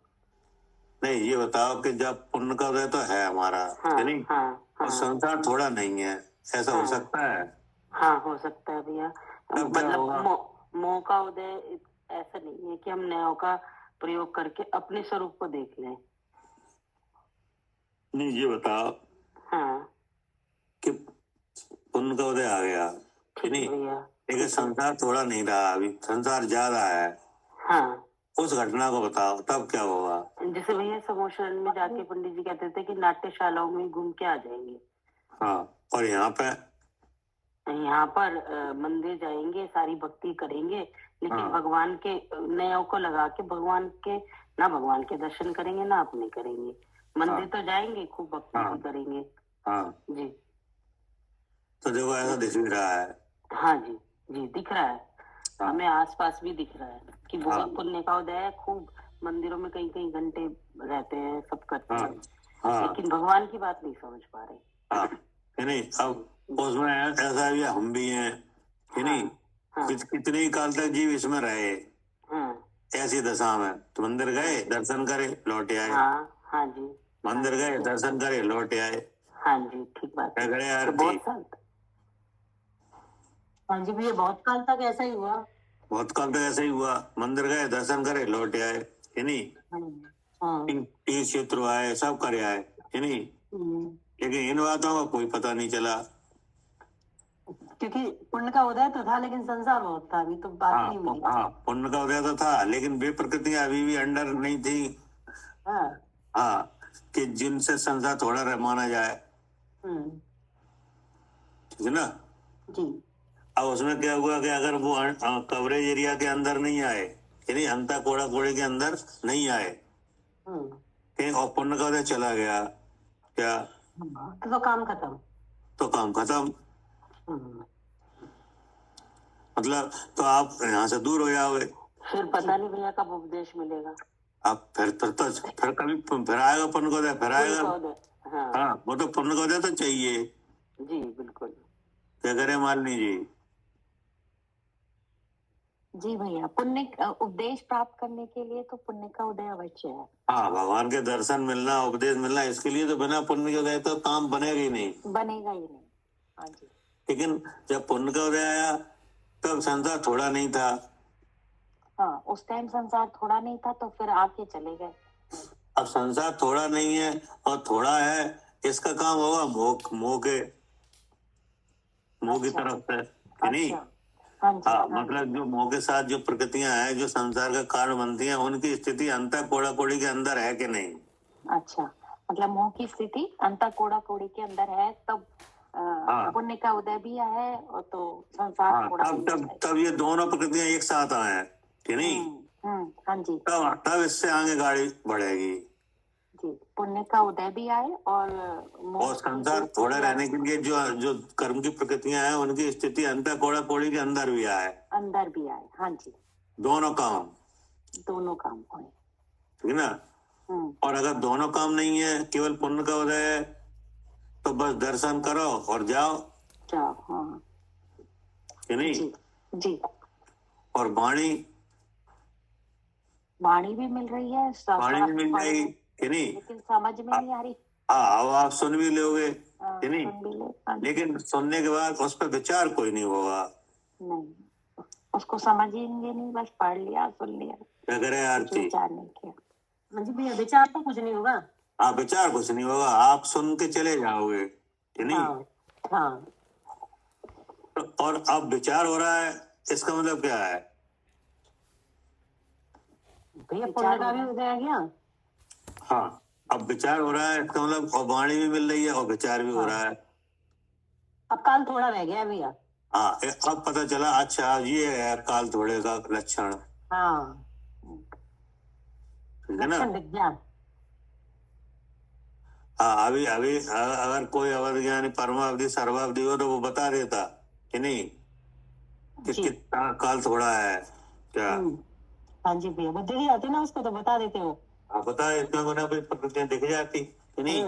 नहीं, ये बताओ कि जब पुण्य का उदय तो है हमारा, कि नहीं, और संसार थोड़ा नहीं है, ऐसा हो सकता है? हाँ हो सकता है भैया। तब क्या होगा? मोह का उदय ऐसा नहीं है कि हम नयों का प्रयोग करके अपने स्वरूप को देख लें। नहीं, ये बताओ कि पुण्य का उदय आ गया, कि नहीं, लेकिन संसार थोड़ा नहीं रहा, अभी संसार ज्यादा है। हाँ, उस घटना को बताओ, तब क्या होगा? जैसे भैया समोशरण में जाके पंडित जी कहते थे कि नाट्यशालाओं में घूम के आ जाएंगे। हाँ, और यहाँ पर मंदिर जाएंगे, सारी भक्ति करेंगे, लेकिन भगवान के नयों को लगा के भगवान के दर्शन करेंगे ना अपने करेंगे। मंदिर तो जाएंगे, खूब भक्ति भी करेंगे। हाँ जी, तो देखो ऐसा दिख भी रहा है। हाँ जी जी दिख रहा है। हमें आसपास भी दिख रहा है कि बहुत पुण्य का उदय है, खूब मंदिरों में कई कई घंटे रहते हैं, सब करते हैं, लेकिन भगवान की बात नहीं समझ पा रहे। नहीं, अब उसमें ऐसा भी हम भी हैं, कि नहीं, कितने ही काल तक जीव इसमें रहे, ऐसी दशा में। तो मंदिर गए, दर्शन करे, लौट आए। हाँ जी, मंदिर गए, दर्शन करे, लौट आए। हाँ जी ठीक बात है। करे आरती। हाँ जी भैया, बहुत काल तक ऐसा ही हुआ। बहुत काल तक ऐसा ही हुआ, मंदिर गए, दर्शन करे, लौट आए, कि नहीं। तीर्थ क्षेत्र आए, सब करे आए, कि नहीं, लेकिन इन बातों का कोई पता नहीं चला, क्योंकि पुण्य का उदय तो था लेकिन संसार बहुत था, अभी तो बात नहीं मिली। हाँ, पुण्य का उदय तो था लेकिन वे प्रकृतियां अभी भी अंडर नहीं थी। हाँ, कि जिनसे संसार थोड़ा माना जाए, ठीक है ना जी। अब उसमें क्या हुआ कि अगर वो कवरेज एरिया के अंदर नहीं आए, यानी अंता कोड़ा कोड़े के अंदर नहीं आए, और पुण्य का उदय चला गया, क्या तो काम खत्म। मतलब तो आप यहाँ से दूर हो जाओगे। फिर पता नहीं भैया कब उपदेश मिलेगा। अब फिर कभी फिर आएगा पुण्य का उदय, फिर आएगा। हाँ, वो तो पुण्य का उदय तो चाहिए। जी बिल्कुल। क्या करे मालिनी जी? जी भैया, पुण्य उपदेश प्राप्त करने के लिए तो पुण्य का उदय अवश्य है। हाँ, भगवान के दर्शन मिलना, उपदेश मिलना, इसके लिए तो बिना पुण्य के उदय तो काम बनेगा ही नहीं। बनेगा ही नहीं। हाँ जी। लेकिन जब पुण्य का उदय आया तब संसार थोड़ा नहीं था। हाँ, उस टाइम संसार थोड़ा नहीं था, तो फिर आके चले गए। अब संसार थोड़ा नहीं है और थोड़ा है, इसका काम होगा मोह की अच्छा। तरफ से, कि नहीं? अच्छा। हाँ जी। हाँ, हाँ मतलब जो मोह के साथ जो प्रकृतियां हैं, जो संसार का कारण बनती हैं, उनकी स्थिति अंतः कोड़ा कोड़ी के अंदर है कि नहीं? अच्छा, मतलब मोह की स्थिति अंतः कोड़ा कोड़ी के अंदर है, तब हाँ, पुण्य का उदय भी है और तो संसार हाँ, थोड़ा तब तब तब ये दोनों प्रकृतियां एक साथ आए, कि नहीं? हाँ जी। तब इससे आगे गाड़ी बढ़ेगी। जी, पुण्य का उदय भी आए और और संसार थोड़ा रहने के लिए जो जो कर्म की प्रकृतियां हैं, उनकी स्थिति अंतः कोड़ा कोड़ी के अंदर भी आए। हाँ जी। दोनों काम होए। ठीक है ना? और अगर दोनों काम नहीं है, केवल पुण्य का उदय है, तो बस दर्शन करो और जाओ। हाँ, कि नहीं? जी जी। और वाणी भी मिल रही है, वाणी भी मिल जाएगी, कि नहीं? लेकिन समझ में नहीं आ रही। हाँ, अब आप सुन भी लोगे, कि नहीं? सुन भी ले, लेकिन सुनने के बाद उस पर विचार कोई नहीं होगा। नहीं, उसको समझेंगे नहीं, बस पढ़ लिया, सुन लिया, क्या करे आरती? विचार नहीं किया। हाँ जी भैया, विचार तो कुछ नहीं होगा। हाँ, विचार कुछ नहीं होगा, आप सुन के चले जाओगे, कि नहीं? हाँ। और अब विचार हो रहा है, इसका मतलब क्या है? भैया, पुण्य का भी उदय आ गया। हाँ, अब विचार हो रहा है, इसका मतलब और वाणी भी मिल रही है और विचार भी हो रहा है। अब काल थोड़ा रह गया भैया। हाँ, अब पता चला, अच्छा ये है काल थोड़े का लक्षण। हाँ, ठीक है ना? विज्ञान। हाँ, अभी अभी अगर कोई अवधि ज्ञानी परमावधि सर्वावधि हो तो वो बता देता, कि नहीं, कि कितना काल थोड़ा है क्या? हाँ जी भैया, बुद्धि नहीं आती ना उसको, तो बता देते हो। हाँ, बता इतना बना भाई, प्रकृतियां दिख जाती, कि नहीं?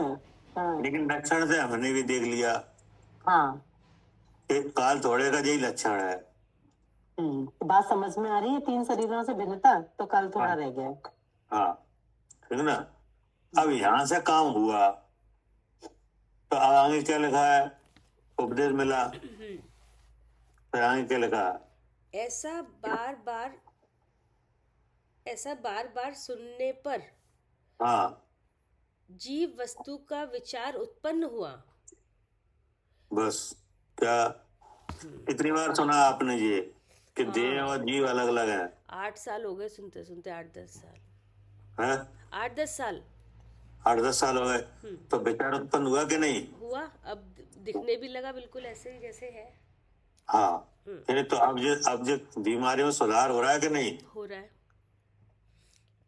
लेकिन लक्षण से हमने भी देख लिया कि काल थोड़े का यही लक्षण है। बात समझ में आ रही है, 3 शरीरों से भिन्नता, तो काल थोड़ा रह गया। हाँ, ठीक है ना? अब यहाँ से काम हुआ, तो आगे क्या लिखा है? उपदेश मिला, फिर आगे क्या लिखा? ऐसा बार बार सुनने पर हाँ, जीव वस्तु का विचार उत्पन्न हुआ। बस क्या कितनी बार सुना आपने ये कि देह और जीव अलग अलग है? 8 साल हो गए सुनते सुनते, 8-10 साल। हैं? 8-10 साल 8-10 साल हो गए, तो विचार उत्पन्न हुआ कि नहीं? हुआ, अब दिखने भी लगा बिल्कुल ऐसे ही जैसे है। हाँ, यानी तो अब जो बीमारी में सुधार हो रहा है कि नहीं? हो रहा है।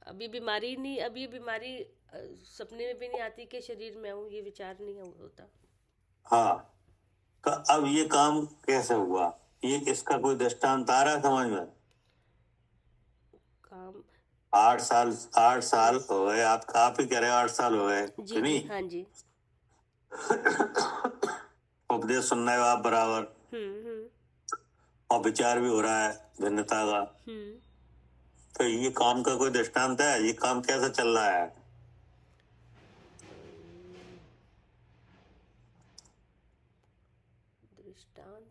अभी बीमारी नहीं, अब ये बीमारी सपने में भी नहीं आती कि शरीर में हूँ, ये विचार नहीं होता। हाँ, तो अब ये काम कैसे हुआ? ये इसका कोई दृष्टांत आ रहा है समझ में? काम 8 साल हो गए, आप ही कह रहे हो 8 साल हो गए, जी नहीं? हाँ जी। उपदेश सुन रहे हो आप बराबर, और विचार भी हो रहा है भिन्नता का, तो ये काम का कोई दृष्टांत है? ये काम कैसे चल रहा है? दृष्टांत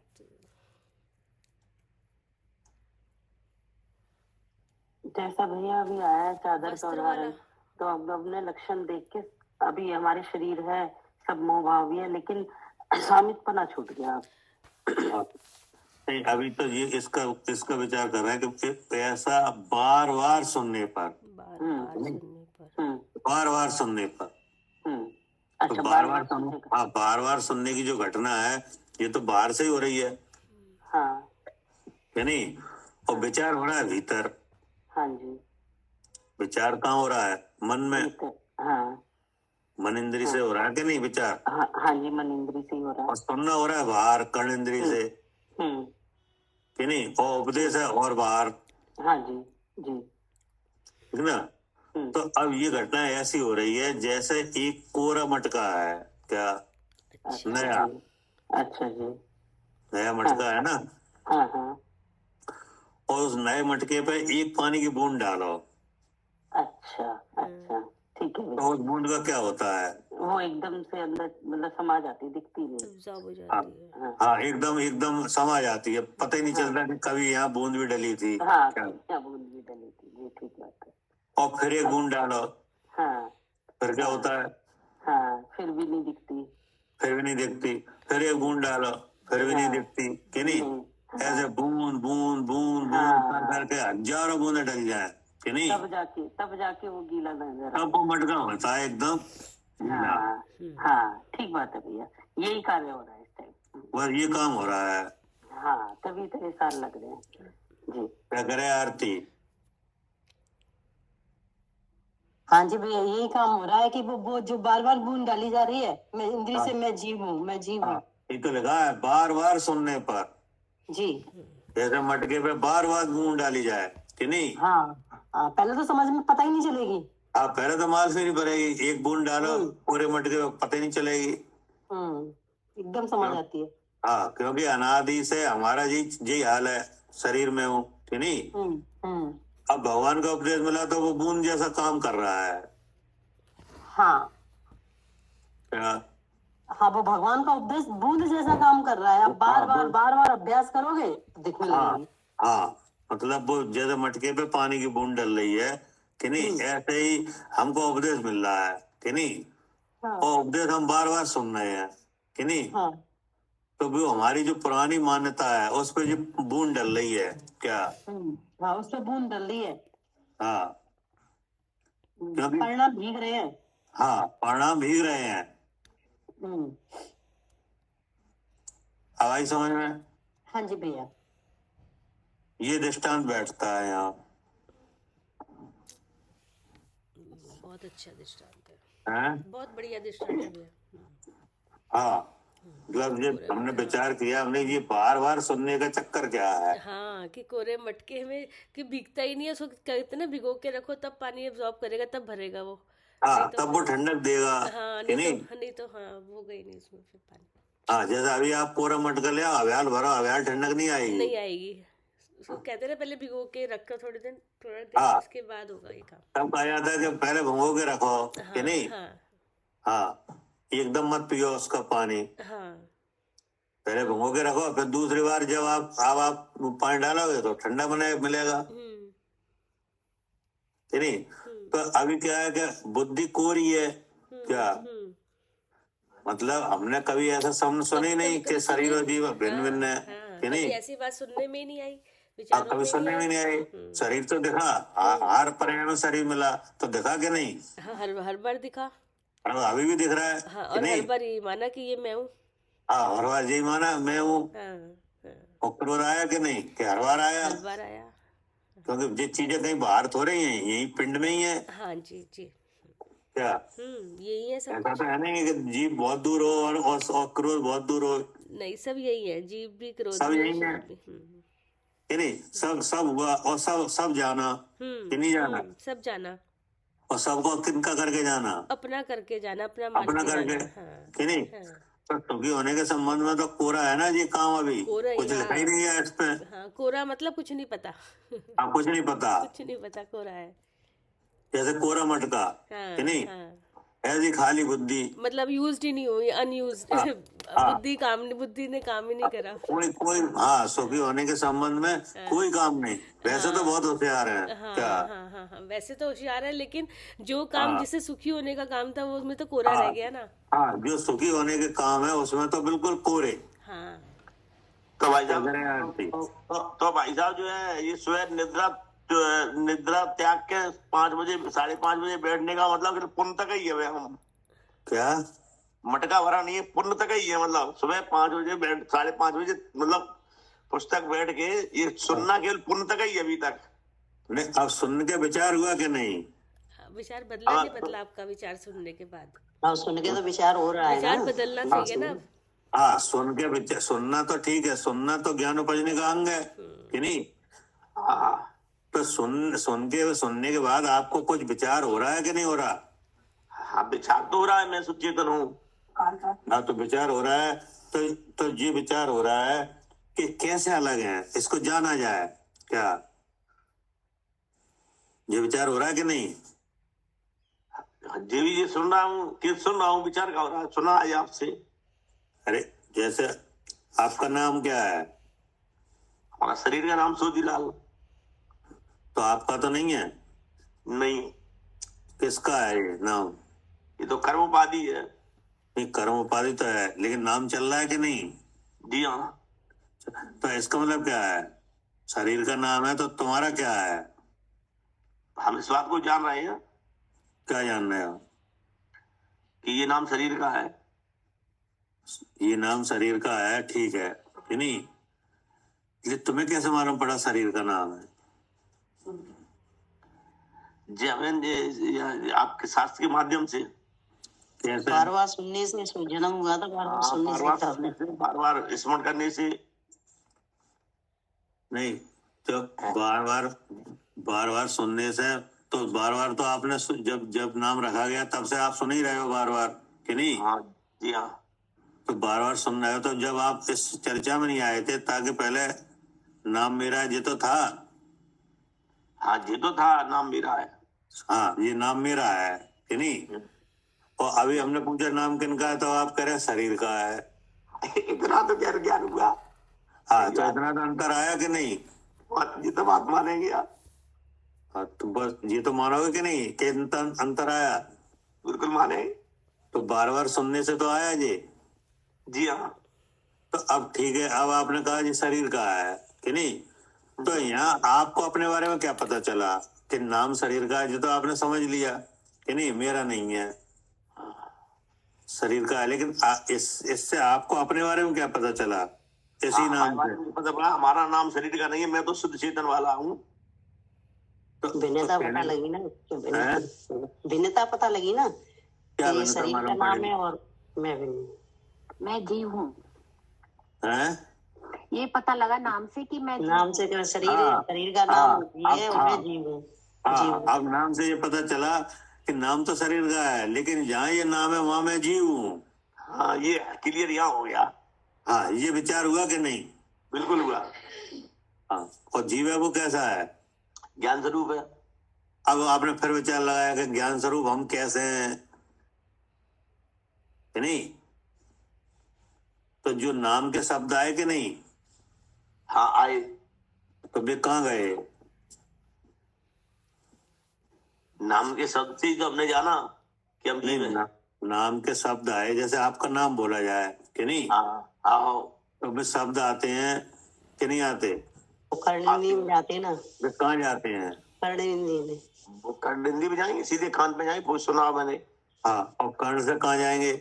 जैसा भैया अभी आया चादर का वस्त्र उदाहरण, वाला। तो अब हमने लक्षण देख के, अभी हमारे शरीर है, सब मोह भाव भी है, लेकिन स्वामित्वपना छूट गया। नहीं, अभी तो ये इसका विचार कर रहे हैं कि ऐसा बार बार सुनने पर, बार बार सुनने पर, अच्छा, तो बार बार सुनने की जो घटना है, ये तो बाहर से ही हो रही है, हाँ, है नहीं? और विचार हो रहा है भीतर। हाँ जी। विचार कहाँ हो रहा है? मन में। हाँ, मन इंद्री से हो रहा है कि नहीं विचार? हाँ जी, मन इंद्री से ही हो रहा है। और सुनना हो रहा है बाहर, कर्ण इंद्री से, कि नहीं? और उपदेश है और बाहर। हाँ जी जी, ठीक ना? तो अब ये घटना ऐसी हो रही है जैसे एक कोरा मटका है क्या? नया। अच्छा जी, नया मटका है ना? हाँ हाँ। और उस नए मटके पे एक पानी की बूंद डालो। अच्छा अच्छा, ठीक है तो भैया। उस बूंद का क्या होता है? वो एकदम से अंदर मतलब समा जाती, दिखती नहीं। अब्जॉर्ब हो हाँ जाती है। हाँ हाँ, एकदम एकदम समा जाती है, पता ही नहीं हाँ चलता कि कभी यहाँ बूंद भी डली थी हाँ, क्या। क्या बूंद भी डली थी जी, ठीक बात है। और फिर एक बूंद डालो, हाँ फिर क्या हाँ होता है? हाँ, फिर भी नहीं दिखती। फिर भी नहीं दिखती, फिर एक बूंद डालो, फिर भी नहीं हाँ दिखती कि नहीं। नहीं, ऐसे हाँ बूंद बूंद बूंद बूंद कर हाँ, करके हजारों बूंदे डल जाए कि नहीं, तब जाके वो गीला नजर तब वो मटका होता है एकदम गीला। हाँ हाँ, ठीक बात है भैया, यही कार्य हो रहा है इस टाइम। बस ये काम हो रहा है। हाँ, तभी तो ये साल लग रहे हैं जी। क्या करे आरती? हाँ जी भैया, यही काम हो रहा है कि वो जो बार बार बूंद डाली जा रही है, मैं इंद्री से मैं जीव हूँ, मैं जीव हूँ ये तो लिखा है बार बार सुनने पर, जी। जैसे मटके पे बार बार बूंद डाली जाए कि नहीं। हाँ हाँ, पहले तो समझ में पता ही नहीं चलेगी। हाँ, पहले तो माल से नहीं भरेगी, एक बूंद डालो पूरे मटके पे पता ही नहीं चलेगी। एकदम समझ आती है। हाँ, क्योंकि अनादि से हमारा जी हाल है, शरीर में हूँ कि नहीं। अब भगवान का उपदेश मिला तो वो बूंद जैसा काम कर रहा है। हाँ क्या? हाँ, वो भगवान का उपदेश बूंद जैसा काम कर रहा है। अब बार बार अभ्यास करोगे तो दिखने लगेगी। हाँ, मतलब वो जैसे मटके पे पानी की बूंद डल रही है कि नहीं, ऐसे ही हमको उपदेश मिल रहा है कि नहीं। और उपदेश हम बार बार सुन रहे हैं कि नहीं। तो वो हमारी जो पुरानी मान्यता है उस पर जो बूंद डल रही है क्या। हाँ, उस पर बूंद डल रही है। हाँ, क्योंकि परिणाम भीग रहे हैं। हाँ, परिणाम भीग रहे हैं। अब आई समझ में? हाँ जी भैया, ये दृष्टांत बैठता है यहाँ। बहुत अच्छा दृष्टांत है, हैं? बहुत बढ़िया दृष्टांत है भैया। हाँ, मतलब जब हमने विचार किया, हमने ये बार बार सुनने का चक्कर क्या है। हाँ, कि कोरे मटके में कि भीगता ही नहीं है, उसको कहते ना भिगो के रखो तब पानी एब्जॉर्ब करेगा, तब भरेगा वो। हाँ, तब वो ठंडक देगा हाँ, कि नहीं। नहीं तो हाँ, वो गई नहीं उसमें फिर पानी। हाँ, जैसे अभी आप पूरा मटका ले आओ, अव्याल भरो, अव्याल ठंडक नहीं आएगी। नहीं आएगी, उसको कहते ना पहले भिगो के रखो थोड़ा देर हाँ, उसके बाद होगा ये काम। तब कहा जाता है कि पहले भिगो के रखो कि नहीं। हाँ, एकदम मत पियो उसका पानी, पहले भिगो के रखो, फिर दूसरी बार जब आप पानी डालोगे तो ठंडा बने मिलेगा कि नहीं। तो अभी क्या है कि बुद्धि कोरी है क्या, मतलब हमने कभी ऐसा शब्द सुने नहीं कि शरीर और जीव भिन्न भिन्न है कि नहीं। ऐसी बात सुनने में नहीं आई, आप कभी सुनने में नहीं आई। शरीर तो दिखा, हर पर्याय में शरीर मिला तो दिखा कि नहीं। हाँ, हर बार दिखा, अभी भी दिख रहा है। हाँ, और हर बार ये माना कि ये मैं हूँ। हाँ, हर बार यही माना मैं हूँ। और क्रोध आया कि नहीं, कि हर बार आया, हर बार आया, क्योंकि ये चीजें कहीं बाहर थोड़ी हैं, यही पिंड में ही है। हाँ जी जी, क्या यही है सब। ऐसा तो है नहीं कि जीव बहुत दूर हो और क्रोध बहुत दूर हो। नहीं, सब यही है, जीव भी क्रोध सब भी यही है कि नहीं। सब हुआ और सब जाना कि नहीं जाना। सब जाना, और सबको किनका करके जाना, अपना करके जाना, अपना करके कि नहीं। तो सुखी होने के संबंध में तो कोरा है ना जी काम, अभी कुछ लिखा ही नहीं है इस पे। हाँ, कोरा मतलब कुछ नहीं पता। कुछ नहीं पता, कुछ नहीं पता, कोरा है, जैसे कोरा मटका कि नहीं। ऐसी खाली बुद्धि, मतलब यूज्ड ही नहीं हुई, अनयूज्ड। बुद्धि ने काम ही नहीं करा। कोई हाँ, सुखी होने के संबंध में कोई काम नहीं। वैसे तो बहुत होशियार है क्या। हाँ, वैसे तो होशियार है, लेकिन जो काम जिससे सुखी होने का काम था वो उसमें तो कोरा रह गया ना। हाँ, जो सुखी होने के काम है उसमें तो बिल्कुल कोरे। हाँ, तो भाई साहब जो है ये स्वयं निद्रा त्याग के 5 बजे 5:30 बजे बैठने का मतलब पुण्य तक ही है। हम क्या मटका भरा नहीं है, पुण्य तक ही है, मतलब सुबह 5 बजे 5:30 बजे मतलब पुस्तक बैठ के ये सुनना केवल पुण्य तक ही अभी तक नहीं। अब सुन के विचार हुआ कि नहीं, विचार बदला नहीं बदला आपका विचार सुनने के बाद। हाँ, सुन के तो विचार हो रहा है, विचार बदलना चाहिए ना। हाँ, सुन के विचार, सुनना तो ठीक है, सुनना तो ज्ञान उपजने का अंग है कि नहीं। तो सुनने के बाद आपको कुछ विचार हो रहा है कि नहीं हो रहा। हाँ, विचार तो हो रहा है, मैं सुचेतन हूँ। हाँ, तो विचार हो रहा है तो ये विचार हो रहा है कि कैसे अलग है, इसको जाना जाए क्या ये विचार हो रहा है कि नहीं? देवी जी सुन रहा हूँ विचार का हो रहा है, सुना है आपसे। अरे जैसे आपका नाम क्या है? हमारा शरीर का नाम सोजीलाल। तो आपका तो नहीं है? नहीं, किसका है ये नाम? ये तो कर्म उपाधि है। नहीं, कर्म उपाधि तो है, लेकिन नाम चल रहा है कि नहीं? जी हाँ। तो इसका मतलब क्या है? शरीर का नाम है तो तुम्हारा क्या है? हम इस बात को जान रहे हैं क्या जान रहे हो? कि ये नाम शरीर का है। ये नाम शरीर का है, ठीक है कि नहीं? ये तुम्हें कैसे मालूम पड़ा शरीर का नाम है? जी हमें आपके शास्त्र के माध्यम से। कैसे? बार बार सुनने से जन्म हुआ था, बार बार सुनने से बार बार स्मरण करने से। नहीं, तो बार बार सुनने से तो बार बार तो आपने जब नाम रखा गया तब से आप सुन ही रहे हो बार बार कि नहीं? हाँ जी हाँ। तो बार बार सुन रहे हो, तो जब आप इस चर्चा में नहीं आए थे ताकि पहले नाम मेरा ये तो था। हाँ ये तो था, नाम मेरा है। हाँ, ये नाम मेरा है कि नहीं? और अभी हमने पूछा नाम किनका है, तो आप कह रहे हैं शरीर का है। इतना तो ज्ञान हुआ। हाँ, तो इतना तो अंतर आया कि नहीं? ये तो बात मानेंगे आप। हाँ, तो बस ये तो मानोगे कि नहीं कि अंतर आया? बिल्कुल माने। तो बार बार सुनने से तो आया जी। जी हाँ। तो अब ठीक है, अब आपने कहा ये शरीर का है कि नहीं? तो यहाँ आपको अपने बारे में क्या पता चला कि नाम शरीर का है? जो तो आपने समझ लिया कि नहीं, मेरा नहीं है, शरीर का है। लेकिन इससे आपको अपने बारे में क्या पता चला इसी नाम से? मतलब हमारा नाम शरीर का नहीं है, मैं तो शुद्ध चेतन वाला हूँ। तो भिन्नता पता लगी ना, भिन्नता पता लगी ना, क्या ये भिन्नता शरीर का मालूम नाम पड़ी? है और मैं भिन्न। मैं जीव हूँ, हैं? ये पता लगा नाम से कि मैं जीव नाम हूँ। से क्या शरीर है, हाँ, शरीर का नाम हाँ, ये है और हाँ, मैं जीव हूँ। हाँ, अब नाम से ये पता चला कि नाम तो शरीर का है, लेकिन जहाँ ये नाम है वहां मैं जीव हूँ। हाँ ये क्लियर यहाँ हो गया। हाँ, ये विचार हुआ कि नहीं? बिल्कुल हुआ। हाँ, और जीव है वो कैसा है? ज्ञान स्वरूप है। अब आपने फिर विचार लगाया कि ज्ञान स्वरूप हम कैसे हैं कि नहीं? तो जो नाम के शब्द आए कि नहीं? हाँ आए। तो वे कहाँ गए? नाम के शब्द से जो हमने जाना कि हम नहीं, जीव हैं। नाम के शब्द आए, जैसे आपका नाम बोला जाए कि नहीं? हाँ हाँ। तो वे शब्द आते हैं कि नहीं आते? वो कर्णिंदी में जाते ना, वे कहाँ जाते हैं? कर्णिंदी में। वो कर्णिंदी में जाएंगे, सीधे कान पे जाएंगे, बहुत सुना मैंने। हाँ, और कर्ण से कहाँ जाएंगे?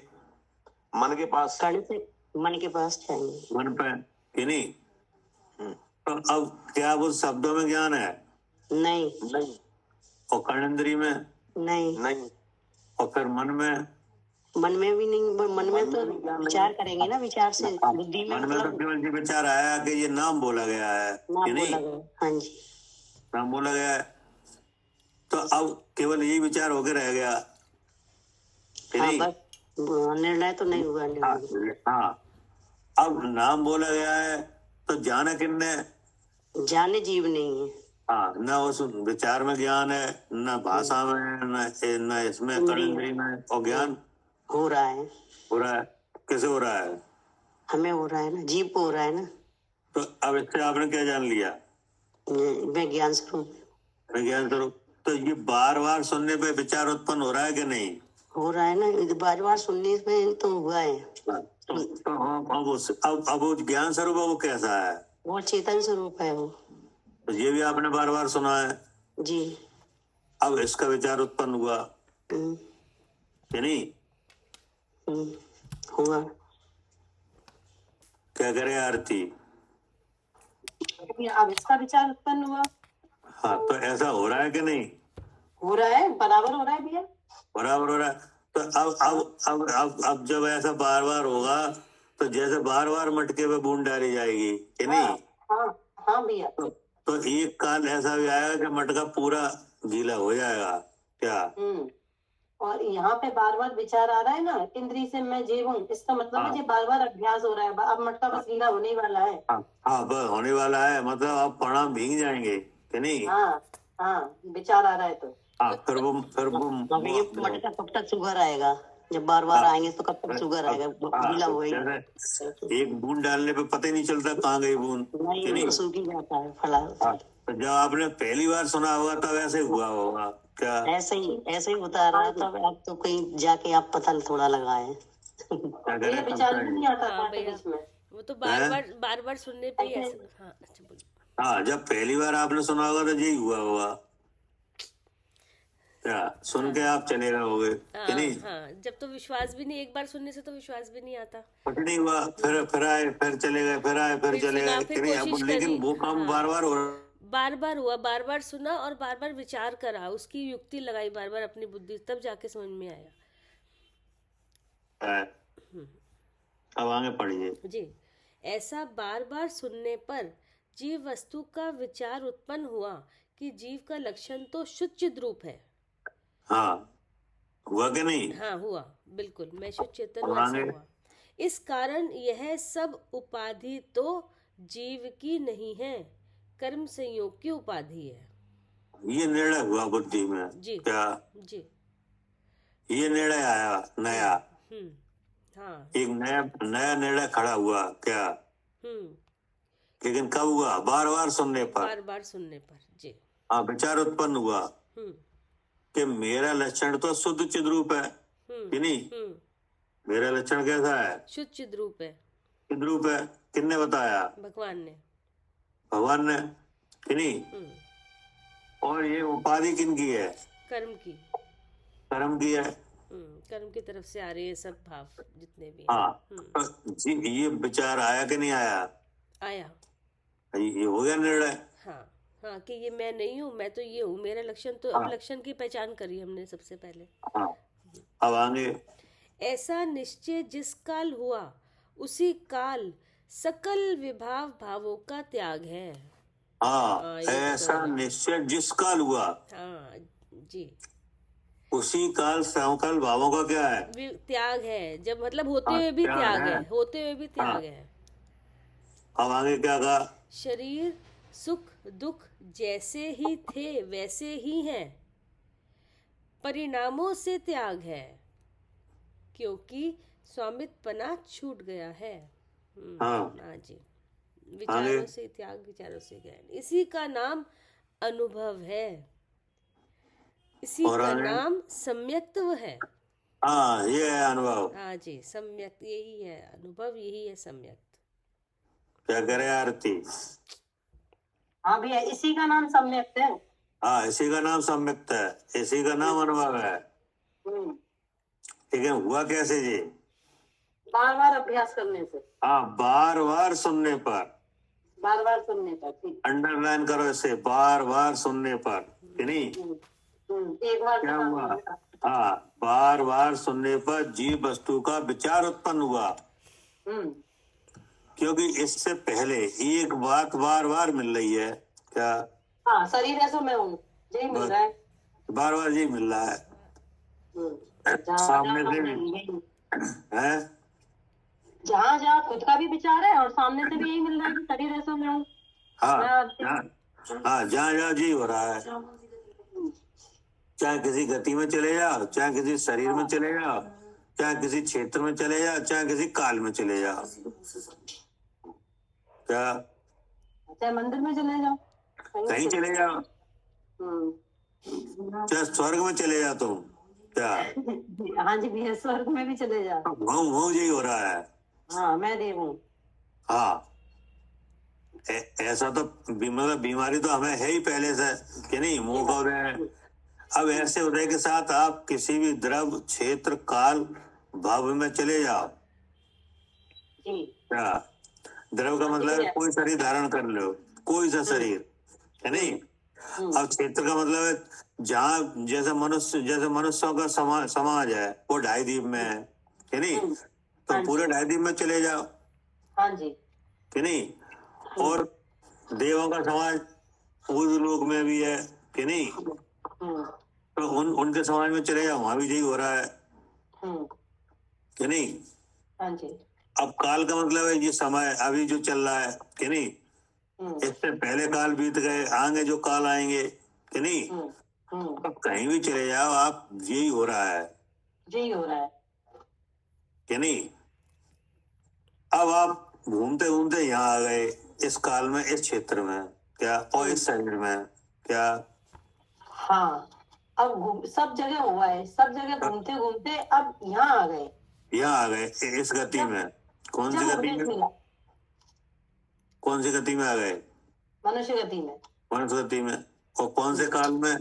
मन के पास। कर्ण से मन के पास जाएंगे। मन पे कि नहीं? तो अब क्या वो शब्दों में ज्ञान है? नहीं नहीं और कर्णेंद्री में? नहीं, नहीं। और फिर मन में? मन में भी नहीं, मन में तो विचार करेंगे ना, विचार से बुद्धि में मन में तो मतलब केवल ये विचार आया कि ये नाम बोला गया है कि नाम नहीं? बोला गया। हाँ जी, नाम बोला गया है, तो अब केवल यही विचार होके रह गया कि हाँ नहीं? बस निर्णय तो नहीं हुआ। हाँ, निर्णय हाँ, अब नाम बोला गया है तो जाना किन्ने? जाने जीव नहीं है। हाँ, न उस विचार में ज्ञान है, न भाषा में, न इसमें कर्णेंद्री में, और ज्ञान हो रहा है, हो रहा है। किसे हो रहा है? हमें हो रहा है ना, जीव को हो रहा है ना। तो अब इससे आपने क्या जान लिया? मैं ज्ञान स्वरूप ज्ञान स्वरूप। तो ये बार बार सुनने पे विचार उत्पन्न हो रहा है कि नहीं? हो रहा है ना, बार बार सुनने में तो हुआ है। अब वो ज्ञान स्वरूप है वो कैसा है? वो चेतन स्वरूप है वो। तो ये भी आपने बार बार सुना है जी। अब इसका विचार उत्पन्न हुआ हम्म, कि नहीं? हुआ। क्या करे आरती? अब इसका विचार उत्पन्न हुआ। हाँ, तो ऐसा हो रहा है कि नहीं? हो रहा है, बराबर हो रहा है भैया, बराबर हो रहा है। तो अब जब ऐसा बार बार होगा तो जैसे बार बार मटके पे बूंद डाली जाएगी कि नहीं? हाँ हाँ भैया। तो एक काल ऐसा भी आएगा कि मटका पूरा गीला हो जाएगा क्या? और यहाँ पे बार बार विचार आ रहा है ना, इंद्री से मैं जीव हूँ, इसका मतलब है ये बार बार अभ्यास हो रहा है, अब मटका बस गीला होने ही वाला है। हाँ बस होने वाला है, मतलब आप प्रणाम भीग जाएंगे कि नहीं। हाँ विचार आ रहा है तो हाँ फिर वो अब ये मटका कब तक शुगर आएगा, जब बार बार आएंगे तो कब तक शुगर आएगा, गीला होएगा। एक बूंद डालने पे पता ही नहीं चलता कहाँ गई बूंद, कि नहीं। सूखी जाता है फला। तो जब आपने पहली बार सुना होगा तब ऐसे हुआ होगा क्या? ऐसे ही होता रहा, तब आप तो कहीं जाके आप पता थोड़ा लगाए। ये विचार नहीं आता हाँ भैया, इसमें। वो तो बार बार सुनने पे ही ऐसे। हाँ अच्छा बोलिए। हाँ जब पहली बार आपने सुना होगा तो यही हुआ होगा क्या, सुन के आप चले गए होगे कि नहीं। हाँ जब तो विश्वास भी नहीं, एक बार सुनने से तो विश्वास भी नहीं आता। कुछ नहीं हुआ, फिर आए, फिर चले गए, फिर आए, फिर चले गए, फिर कि नहीं। कोशिश अब लेकिन करी। वो काम बार बार हो रहा बार बार हुआ, बार बार सुना और बार बार विचार करा, उसकी युक्ति लगाई बार बार अपनी बुद्धि, तब जाके समझ में आया। है। अब आगे पढ़िए। जी, ऐसा बार बार सुनने पर जीव वस्तु का विचार उत्पन्न हुआ कि जीव का लक्षण तो शुद्ध चिद रूप है। हाँ हुआ कि नहीं। हाँ हुआ, बिल्कुल, मैं शुद्ध चेतन और वैसा आगे? हुआ। इस कारण यह सब उपाधि तो जीव की नहीं है, कर्म संयोग की उपाधि है। ये निर्णय हुआ बुद्धि में जी क्या, जी। ये निर्णय आया नया, हाँ एक नया निर्णय खड़ा हुआ क्या। हम्म, लेकिन कब हुआ, बार बार सुनने पर। बार बार सुनने पर। जी हाँ विचार उत्पन्न हुआ हम्म कि मेरा लक्षण तो शुद्ध चिद रूप है, कि नहीं। मेरा लक्षण कैसा है, शुद्ध चिद रूप है। चिद रूप है, किसने बताया, भगवान ने। भगवान ने, कि नहीं। और ये उपाधि किनकी है, कर्म की। कर्म की है। कर्म की तरफ से आ रहे हैं सब भाव जितने भी हैं। हाँ जी, ये विचार आया कि नहीं आया, आया। ये हो गया निर्णय। हाँ हाँ कि ये मैं नहीं हूँ, मैं तो ये हूँ, मेरा लक्षण तो। अब लक्षण की पहचान करी हमने सबसे पहले। हाँ अब आगे। ऐसा निश्चय जिस काल हुआ उसी काल सकल विभाव भावों का त्याग है। हाँ ये तो ऐसा निश्चय जिस काल हुआ, हाँ जी, उसी काल सकल भावों का क्या है, त्याग है। जब मतलब होते हुए भी त्याग है, होते हुए भी त्याग है। अब आगे क्या कहा, शरीर सुख दुख जैसे ही थे वैसे ही हैं, परिणामों से त्याग है, क्योंकि स्वामित्वपना छूट गया है। हाँ जी, विचारों से त्याग, विचारों से ज्ञान, इसी का नाम अनुभव है, इसी का नाम सम्यक्त्व है। हाँ ये है अनुभव। हाँ जी, सम्यक्त यही है अनुभव, यही है सम्यक्त। क्या करे आरती। हाँ भैया, इसी का नाम सम्यक्त है। हाँ इसी का नाम सम्यक्त है, इसी का नाम अनुभव है। लेकिन हुआ कैसे जी, बार बार अभ्यास करने से। हाँ बार बार सुनने पर, बार बार सुनने पर। ठीक, अंडरलाइन करो इसे, बार बार सुनने पर, कि नहीं। एक बार क्या हुआ, हाँ बार बार सुनने पर जीव वस्तु का विचार उत्पन्न हुआ। क्योंकि इससे पहले एक बात बार बार मिल रही है क्या, हाँ शरीर ऐसा मैं हूँ, यही मिल रहा है, बार बार यही मिल रहा है। सामने से है, जहाँ जहाँ खुद का भी विचार है और सामने से भी यही मिल रहा है कि शरीर ऐसा मैं हूँ। हाँ जहाँ जहाँ जी हो रहा है, चाहे किसी गति में चले जाओ, चाहे किसी शरीर में चले जाओ, चाहे किसी क्षेत्र में चले जाओ, चाहे किसी काल में चले जाओ, क्या चाहे मंदिर में चले जाओ, कहीं चले जाओ, चाहे स्वर्ग में चले जाओ तुम, क्या। हाँ जी भैया, स्वर्ग में भी चले जाओ, वो यही हो रहा है। हाँ मैं देव हूँ। हाँ ऐसा तो मतलब बीमारी तो हमें है ही पहले से, कि नहीं। मुंह का उदय, अब ऐसे उदय के साथ आप किसी भी द्रव क्षेत्र काल भाव में चले जाओ, क्या। द्रव का मतलब है कोई शरीर धारण कर लो, कोई सा शरीर, है नहीं। अब क्षेत्र का मतलब है जहाँ जैसे मनुष्यों का समाज है वो 2.5 द्वीप में है नहीं। तो पूरे 2.5 द्वीप में चले जाओ, हाँ जी, कि नहीं। और देवों का समाज उस लोक में भी है, कि नहीं। तो उनके समाज में चले जाओ, वहां भी यही हो रहा है कि नहीं। हाँ जी। अब काल का मतलब है ये समय अभी जो चल रहा है कि नहीं, इससे पहले काल बीत गए, आगे जो काल आएंगे कि नहीं। अब कहीं भी चले जाओ आप, यही हो रहा है कि नहीं। अब आप घूमते घूमते यहाँ आ गए इस काल में, इस क्षेत्र में क्या, और इस शरीर में क्या। हाँ, अब सब जगह हुआ है, सब जगह घूमते घूमते अब यहाँ आ गए, इस गति में। कौन सी गति में? कौन सी गति में आ गए? मनुष्य गति में। मनुष्य गति में। और कौन से काल में?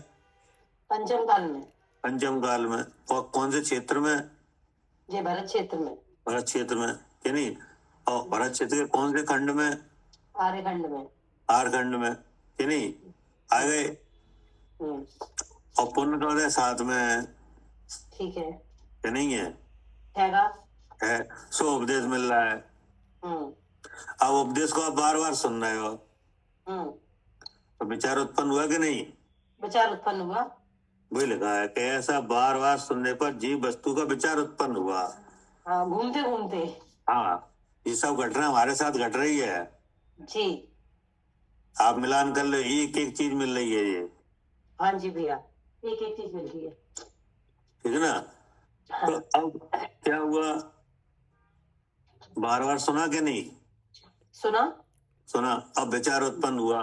पंचम काल में। पंचम काल में। और कौन से क्षेत्र में? ये भरत क्षेत्र में। भरत क्षेत्र में कि नहीं। और भरत क्षेत्र के कौन से खंड में? आर्यखंड में। आर्यखंड में कि नहीं आ गए। और पुण्य का उदय साथ में है, ठीक है कि नहीं है? है। सो उपदेश मिल रहा है। अब उपदेश को आप बार बार सुन रहे हो, तो विचार उत्पन्न हुआ कि नहीं? विचार उत्पन्न हुआ। वही लिखा है कि ऐसा बार बार सुनने पर जीव वस्तु का विचार उत्पन्न हुआ। हाँ, घूमते घूमते। हाँ, ये सब घटना हमारे साथ घट रही है जी। आप मिलान कर लो, एक एक चीज मिल रही है ये। हाँ जी भैया, एक एक चीज मिल रही है, ठीक है ना। तो अब क्या हुआ, बार बार सुना कि नहीं? सुना। अब विचार उत्पन्न हुआ।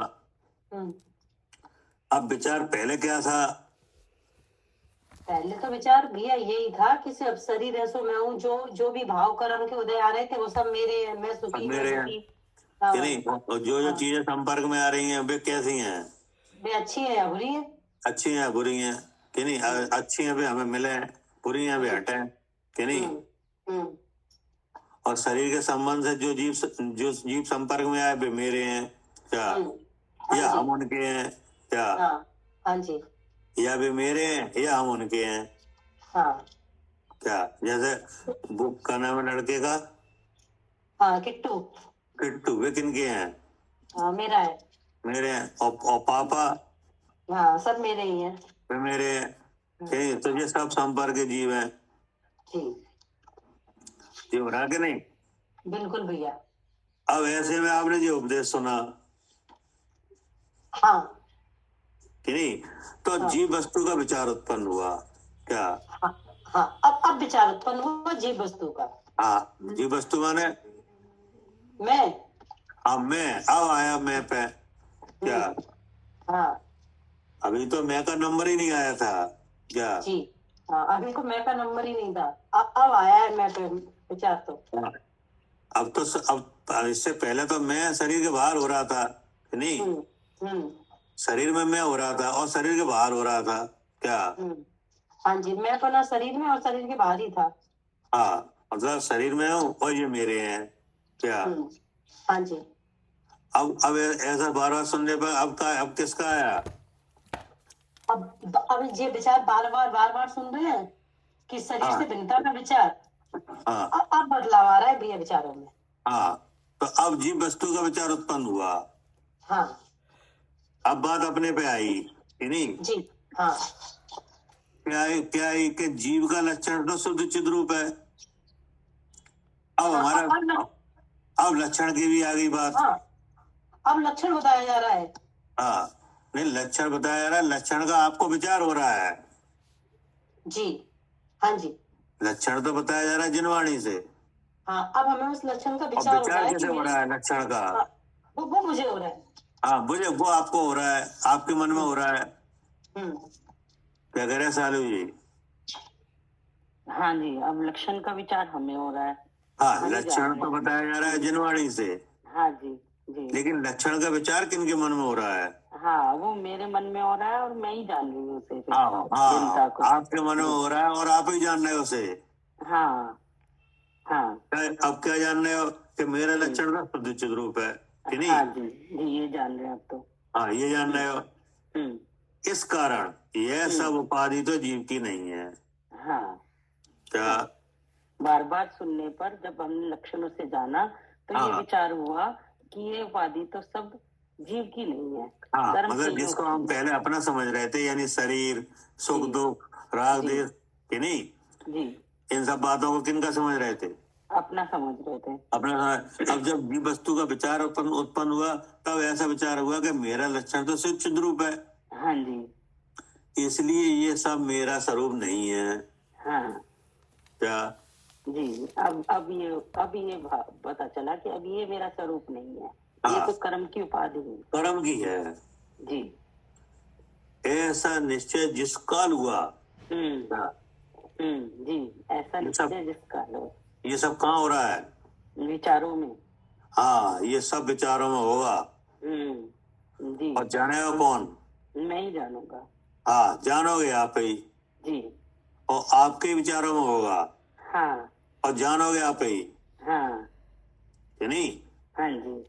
अब विचार पहले क्या था? पहले तो विचार भैया यही था कि सिर्फ शरीर ऐसो मैं हूँ, जो भी भाव कर्म के उदय आ रहे थे वो सब मेरे हैं, मैं सुखी, मेरे मैं हैं दुखी। कि नहीं। और जो चीजें संपर्क में आ रही हैं वे कैसी हैं? वे अच्छी है या बुरी है? अच्छी हैं बुरी हैं कि नहीं। अच्छी हैं वे हमें मिले, बुरी हैं वे हटे कि नहीं। और शरीर के संबंध से जो जीव संपर्क में आए वे मेरे हैं क्या, या हम उनके हैं क्या? हाँ जी। या वे मेरे हैं या हम उनके हैं क्या। जैसे बुक का नाम है लड़के का, किट्टू, वे किनके हैं? मेरा है। मेरे हैं। और पापा? हाँ, सब मेरे ही हैं। वे मेरे हैं कि नहीं। तो ये सब संपर्क के जीव हैं जी। ये हो रहा कि नहीं? बिल्कुल भैया। अब ऐसे में आपने जो उपदेश सुना हाँ कि नहीं, तो जीव वस्तु का विचार उत्पन्न हुआ क्या? हाँ, अब विचार उत्पन्न हुआ जीव वस्तु का। हाँ, जीव वस्तु माने मैं। अब मैं, अब आया मैं पे क्या? हाँ, अभी तो मैं का नंबर ही नहीं आया था क्या? जी। हाँ, अभी तो मैं का नंबर ही नहीं था, अब आया है मैं पे विचार तो। अब तो अब इससे पहले तो मैं शरीर के बाहर हो रहा था कि नहीं। शरीर में मैं हो रहा था और शरीर के बाहर हो रहा था क्या? हाँ जी, मैं तो ना शरीर में और शरीर के बाहर ही था। हाँ, मतलब शरीर में हूँ और ये मेरे हैं क्या? हाँ जी। अब ऐसा बार बार सुनने पर अब किसका आया? अब ये विचार बार बार सुन रहे हैं कि शरीर से भिन्नता का विचार। हाँ, अब बदलाव आ रहा है भैया विचारों में। हाँ, तो अब जीव वस्तु का विचार उत्पन्न हुआ। हाँ, अब बात अपने पे आई कि नहीं। जी। हाँ, क्या है कि जीव का लक्षण तो शुद्ध चिद रूप है। अब हमारा अब लक्षण की भी आ गई बात। अब लक्षण बताया जा रहा है। हाँ, नहीं, लक्षण बताया जा रहा है, लक्षण का आपको विचार हो रहा है जी। हाँ जी, लक्षण तो बताया जा रहा है जिनवाणी से। हाँ, अब हमें उस लक्षण का विचार हो रहा है। कैसे हो रहा है लक्षण का? वो मुझे हो रहा है। हाँ, मुझे, वो आपको हो रहा है, आपके मन में हो रहा है। क्या कह रहे हैं सालू जी? हाँ जी, अब लक्षण का विचार हमें हो रहा है। हाँ, लक्षण तो बताया जा रहा है जिनवाणी से। हाँ जी, जी। लेकिन लक्षण का विचार किनके मन में हो रहा है? हाँ, वो मेरे मन में हो रहा है और मैं ही जान रही हूँ उसे। हाँ, आपके मन में हो रहा है और आप ही जान रहे हो उसे। हाँ, हाँ। अब क्या जान रहे हो कि मेरा लक्षण का शुद्ध चिद रूप है कि नहीं? हाँ जी, ये जान रहे हैं अब तो। हाँ, ये जान रहे हो। इस कारण यह सब उपाधि तो जीव की नहीं है। हाँ, क्या? बार बार सुनने पर जब हमने लक्षणों से जाना तो ये विचार हुआ कि ये उपाधि तो सब जीव की नहीं है, हाँ, कर्म मतलब संयोग जिसको हम पहले अपना समझ रहे थे, यानी शरीर, सुख जी। दुख, राग जी। द्वेष, कि नहीं, जी इन सब बातों को किनका समझ रहे थे? अपना समझ रहे थे। अपना। अब जब जीव वस्तु का विचार उत्पन्न हुआ, तब ऐसा विचार हुआ कि मेरा लक्षण तो सिर्फ चिद रूप है, हाँ जी। इसलिए ये सब मेरा स्वरूप नहीं है। हाँ क्या? जी। अब ये पता चला कि अब ये मेरा स्वरूप नहीं है, ये हाँ। तो कर्म की उपाधि है। कर्म की है। जी। ऐसा निश्चय जिस काल हुआ। हाँ। जी। ऐसा ये सब- निश्चय जिसका लो ये सब कहाँ हो रहा है? विचारों में। हाँ, ये सब विचारों में होगा। जी। और जानेगा कौन? मैं ही जानूंगा। हाँ, जानोगे आप ही, जी। और आपके विचारों में होगा, हाँ और जानोगे आप ही, हाँ कि नहीं? हाँ जी।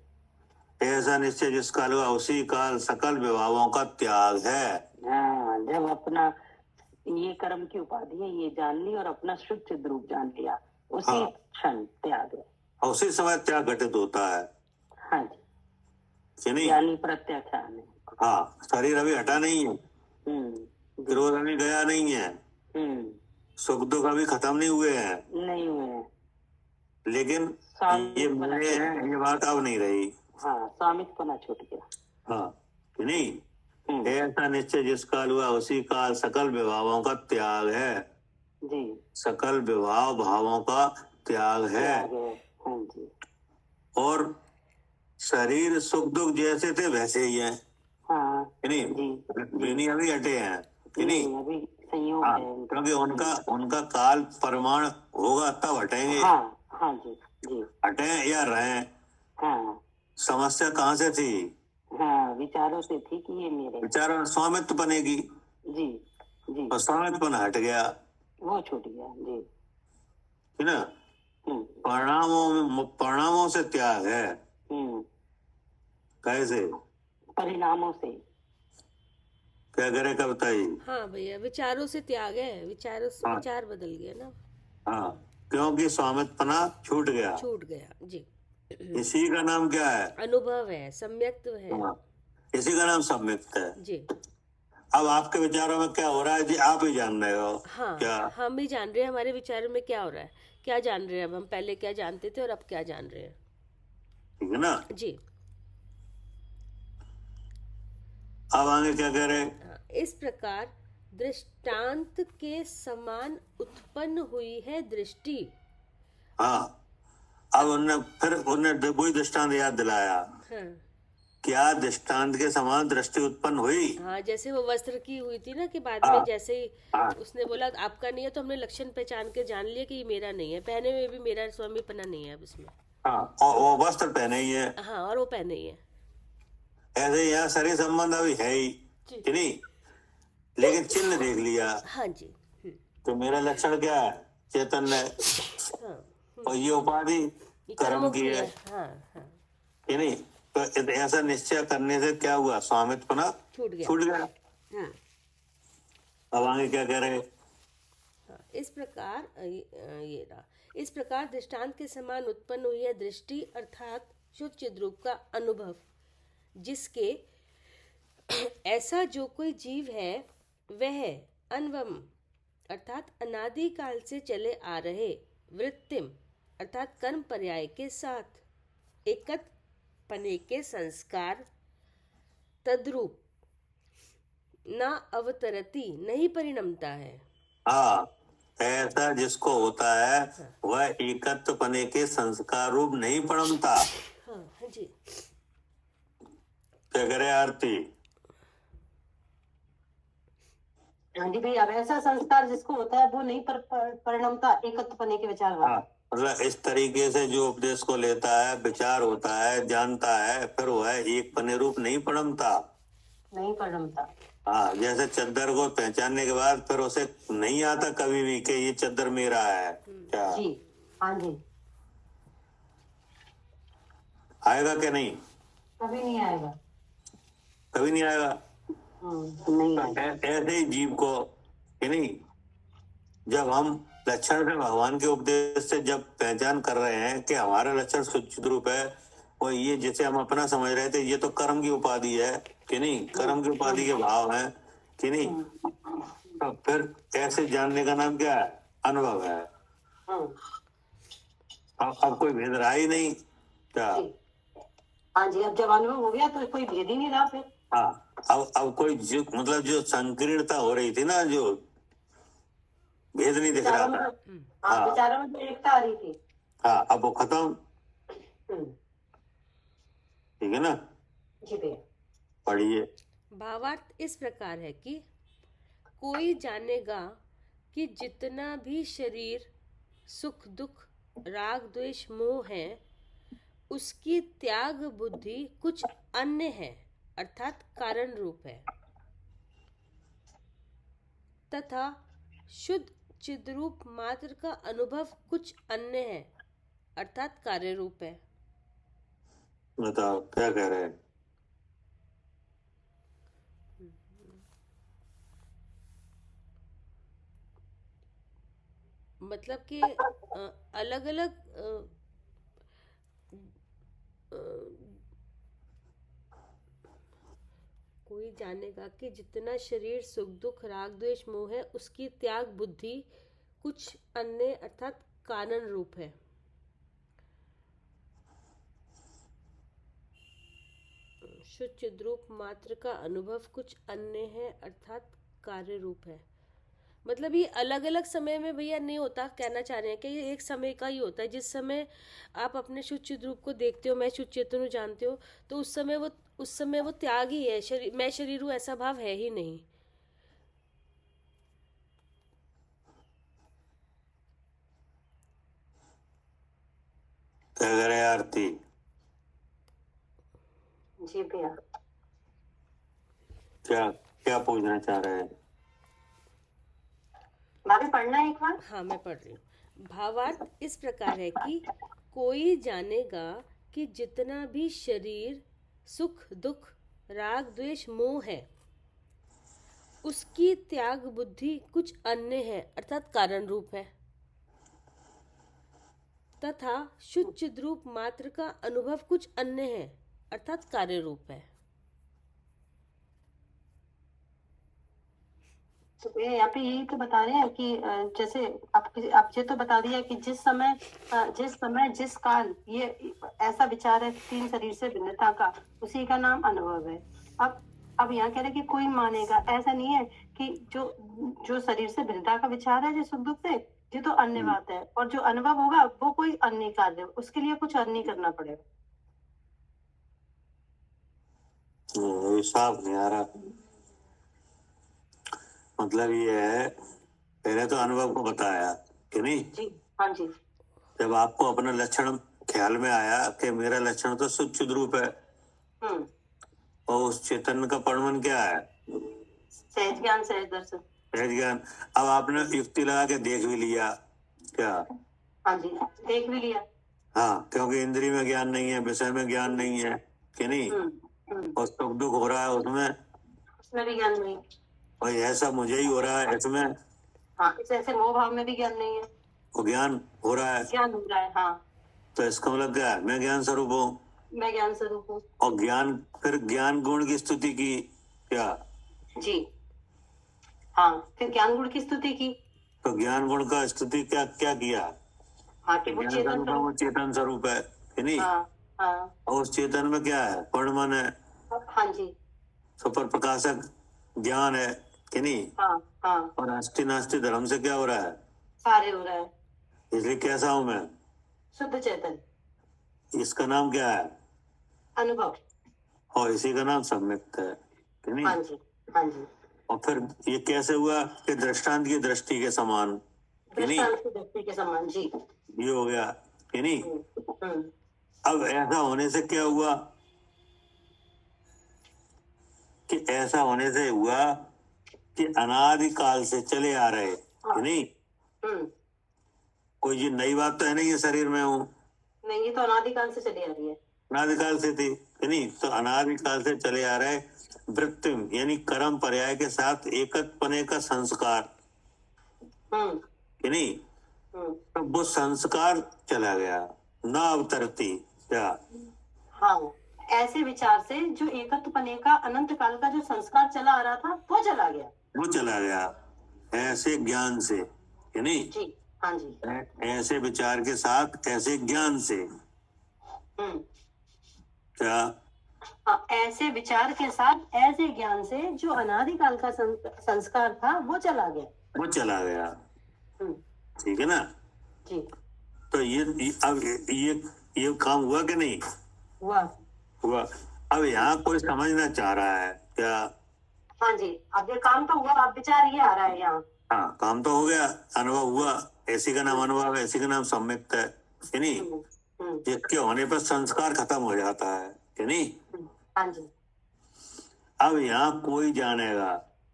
ऐसा निश्चय जिस काल हुआ, उसी काल सकल विभावों का त्याग है। हाँ, जब अपना ये कर्म की उपाधि है ये जान ली और अपना शुद्ध चिद रूप जान लिया, उसी हाँ। क्षण त्याग है। और उसी समय त्याग घटित होता है, हाँ जी। कि नहीं? यानी प्रत्याख्यान है। हाँ, शरीर अभी हटा नहीं है, जी। क्रोध अभी गया नहीं है, सुख दुख अभी खत्म नहीं हुए हैं, नहीं हुए हैं। लेकिन स्वामित्व ये पना मेरे छूट हैं, गया। ये बात अब नहीं रही। हाँ, स्वामित्व पना छूट गया। हाँ, कि नहीं? ऐसा निश्चय जिस काल हुआ, उसी काल सकल विभावों का त्याग है। जी। सकल विभाव भावों का त्याग है। त्याग है। हाँ जी। और शरीर सुख दुख जैसे थे वैसे ही हैं, हाँ कि नहीं? जी। वे नहीं अभी हटे हैं, कि नहीं? नहीं, अभी संयोग हाँ, है। क्योंकि उनका काल परिमाण होगा तब हटेंगे। हाँ हाँ जी। जी। हटे या रहे, हाँ समस्या कहाँ से थी? हाँ, विचारों से थी कि ये मेरे। विचारों में स्वामित्व बनेगी, जी। जी। और स्वामित्व हट गया, वो छूट गया। जी। है ना? परिणामों से त्याग है। कैसे? परिणामों से। क्या करे कविता जी? हाँ भैया, विचारों से त्याग है, विचारों से हाँ। विचार बदल गया ना, हाँ, क्योंकि स्वामित्वना छूट गया। छूट गया। जी। इसी का नाम क्या है? अनुभव है, सम्यक्त्व है। हाँ, इसी का नाम सम्यक्त है। जी। अब आपके विचारों में क्या हो रहा है जी, आप ही जान रहे हो। हाँ, क्या? हम ही जान रहे हैं हमारे विचारों में क्या हो रहा है, क्या जान रहे हैं अब हम, पहले क्या जानते थे और अब क्या जान रहे हैं। ठीक है ना? जी। अब आगे क्या कह रहे? हाँ, इस प्रकार दृष्टांत के समान उत्पन्न हुई है दृष्टि। हाँ, अब उन्हें वही दृष्टांत याद दिलाया। हाँ। क्या दृष्टांत के समान दृष्टि उत्पन्न हुई? हाँ, जैसे वो वस्त्र की हुई थी ना, कि बाद हाँ। में जैसे ही हाँ। उसने बोला आपका नहीं है, तो हमने लक्षण पहचान के जान लिया कि ये मेरा नहीं है, पहने में भी मेरा स्वामीपना नहीं है अब इसमें। हाँ, और वो वस्त्र पहने ही है। हाँ, और वो पहने ही है। ऐसे यहाँ शरीर संबंध अभी है ही, जी। कि नहीं? लेकिन चिन्ह देख लिया, हाँ जी। तो मेरा लक्षण क्या है? चैतन्य है। हाँ, और ये उपाधि ये कर्म की है, हाँ हाँ, कि नहीं? तो ऐसा निश्चय करने से क्या हुआ? स्वामित्व छूट गया। छूट गया। हाँ। अब आगे क्या कह रहे? हाँ, इस प्रकार ये रहा, इस प्रकार दृष्टांत के समान उत्पन्न हुई है दृष्टि, अर्थात शुद्ध चिद्रूप का अनुभव, जिसके ऐसा जो कोई जीव है वह अन्वम अर्थात अनादि काल से चले आ रहे वृत्तिम अर्थात कर्म पर्याय के साथ एकत पने के संस्कार तद्रूप न अवतरती नहीं परिणमता है। हाँ, ऐसा जिसको होता है वह एकत्व पने के संस्कार रूप नहीं परिणमता। हाँ जी। क्या करे आरती? हाँ जी भैया, वैसा संस्कार जिसको होता है वो नहीं परिणमता एकत्व पने के विचार वाला। हाँ, मतलब इस तरीके से जो उपदेश को लेता है, विचार होता है, जानता है, फिर वह एक पने रूप नहीं परिणमता। नहीं परिणमता। हाँ, जैसे चद्दर को पहचानने के बाद फिर उसे नहीं आता कभी भी कि ये चद्दर मेरा है। क्या? जी। हाँ जी। आएगा कि नहीं? कभी नहीं आएगा। कभी नहीं आएगा। नहीं आएगा। ऐसे ही जीव को, कि नहीं, जब हम लक्षण से भगवान के उपदेश से जब पहचान कर रहे हैं कि हमारा लक्षण शुद्ध रूप है, और ये जैसे हम अपना समझ रहे थे, ये तो कर्म की उपाधि है कि नहीं, कर्म की उपाधि के भाव है कि नहीं, तो फिर ऐसे जानने का नाम क्या है? अनुभव है। अब कोई भेद रहा ही नहीं क्या? हाँ जी, अब जब अनुभव हो गया तो कोई भेद ही नहीं रहा फिर। हाँ, अब कोई जो मतलब जो संकीर्णता हो रही थी ना, जो भेद नहीं दिख रहा था, हाँ, विचारों में जो एकता आ रही थी, हाँ, अब वो खत्म। ठीक है ना? जी भैया। पढ़िए। भावार्थ इस प्रकार है कि कोई जानेगा कि जितना भी शरीर सुख दुख राग द्वेष मोह है, उसकी त्याग बुद्धि कुछ अन्य है, अर्थात कारण रूप है, तथा शुद्ध चिद्रूप मात्र का अनुभव कुछ अन्य है, अर्थात कार्य रूप है। बताओ क्या कह रहे हैं? मतलब कि अलग अलग कोई जानेगा कि जितना शरीर सुख दुख राग द्वेष मोह है, उसकी त्याग बुद्धि कुछ अन्य अर्थात कारण रूप है। शुद्ध चिद्रूप मात्र का अनुभव कुछ अन्य है, अर्थात कार्य रूप है। मतलब ये अलग अलग समय में भैया नहीं होता, कहना चाह रहे हैं कि ये एक समय का ही होता है। जिस समय आप अपने शुद्ध चिद्रूप रूप को देखते हो, मैं शुद्ध चेतन हूँ जानते हो, तो उस समय वो त्याग ही है। मैं शरीर हूँ ऐसा भाव है ही नहीं। क्या कह रहे हैं आरती? जी भैया। क्या क्या पूछना चाह रहे हैं? भाभी पढ़ना है एक बार? हाँ, मैं पढ़ रही हूँ। भावार्थ इस प्रकार है कि कोई जानेगा कि जितना भी शरीर सुख दुख राग द्वेष मोह है, उसकी त्याग बुद्धि कुछ अन्य है, अर्थात कारण रूप है, तथा शुद्ध चिद्रूप मात्र का अनुभव कुछ अन्य है, अर्थात कार्य रूप है। तो ये यहाँ पे यही तो बता रहे हैं कि जैसे आप ये तो बता दिया कि जिस समय जिस काल ये ऐसा विचार है तीन शरीर से भिन्नता का, उसी का नाम अनुभव है। अब यहाँ कह रहे कि कोई मानेगा, ऐसा नहीं है कि जो शरीर से भिन्नता का विचार है, जो सुख दुख से, ये तो अन्य बात है, और जो अनुभव होगा वो कोई अन्य कार्य, उसके लिए कुछ अन्य करना पड़ेगा। साफ नहीं आ रहा। मतलब ये है, पहले तो अनुभव को बताया कि नहीं जी। हाँ जी। जब आपको अपना लक्षण ख्याल में आया कि मेरा लक्षण तो शुद्ध चिद्रूप है, और उस चेतन का परिमाण क्या है? सहज ज्ञान, सहज दर्शन, सहज ज्ञान। अब आपने युक्ति लगा के देख भी लिया क्या? हाँ जी, देख भी लिया। हाँ, क्योंकि इंद्रिय में ज्ञान नहीं है, विषय में ज्ञान नहीं है कि नहीं, और सुख दुख हो रहा है उसमें भी ज्ञान नहीं, और ऐसा मुझे ही हो रहा है इसमें, हाँ, ऐसे मोह भाव में भी ज्ञान नहीं है, वो ज्ञान हो रहा है। ज्ञान हो रहा है, हाँ। तो इसका मतलब क्या है? मैं ज्ञान स्वरूप हूँ, मैं ज्ञान स्वरूप हूँ। और ज्ञान, फिर ज्ञान गुण की स्तुति की क्या? जी हाँ, फिर ज्ञान गुण की स्तुति की। तो ज्ञान गुण का स्तुति क्या क्या किया? हाँ, कि वो चेतन स्वरूप है कि नहीं? हाँ। और उस चेतन में क्या है? परिमाण है। हाँ जी। सुपर प्रकाशक ज्ञान है कि नहीं? हाँ। और अष्टि नास्ति धर्म से क्या हो रहा है? कार्य हो रहा है। इसलिए कैसा हूं मैं? शुद्ध चेतन। इसका नाम क्या है? अनुभव। और इसी का नाम सम्यक्त है कि नहीं? हाँ जी, हाँ जी। और फिर ये कैसे हुआ कि दृष्टांत की दृष्टि के समान कि नहीं? दृष्टांत की दृष्टि के समान, जी। ये हो गया कि नहीं? अब ऐसा होने से क्या हुआ कि ऐसा होने से हुआ कि अनादिकाल से चले आ रहे कि नहीं? कोई ये नई बात तो है नहीं, ये शरीर में हूँ नहीं, ये तो अनादिकाल से चली आ रही है। अनादिकाल से थी कि नहीं? तो अनादिकाल से चले आ रहे वृत्ति यानी कर्म पर्याय के साथ एकत्वपने का संस्कार कि नहीं? तो वो संस्कार चला गया, ना अवतरती क्या? हाँ, ऐसे विचार से जो एकत्व पने का अनंत काल का जो संस्कार चला आ रहा था वो चला गया। वो चला गया ऐसे ज्ञान से, है नहीं? जी, हाँ जी। ऐसे विचार के साथ, ऐसे ज्ञान से। क्या? हाँ, ऐसे विचार के साथ ऐसे ज्ञान से जो अनादिकाल का संस्कार था वो चला गया। वो चला गया। ठीक है ना? जी। तो अब ये काम हुआ कि नहीं हुआ? अब यहाँ कोई समझना चाह रहा है क्या? हाँ जी, अब ये काम तो हुआ, अब विचार ये आ रहा है यहाँ। हाँ, काम तो हो गया, अनुभव हुआ। ऐसी का नाम अनुभव है, ऐसी का नाम सम्यक्त है कि नहीं? जिसके होने पर संस्कार खत्म हो जाता है कि नहीं? हाँ जी। अब यहाँ कोई जानेगा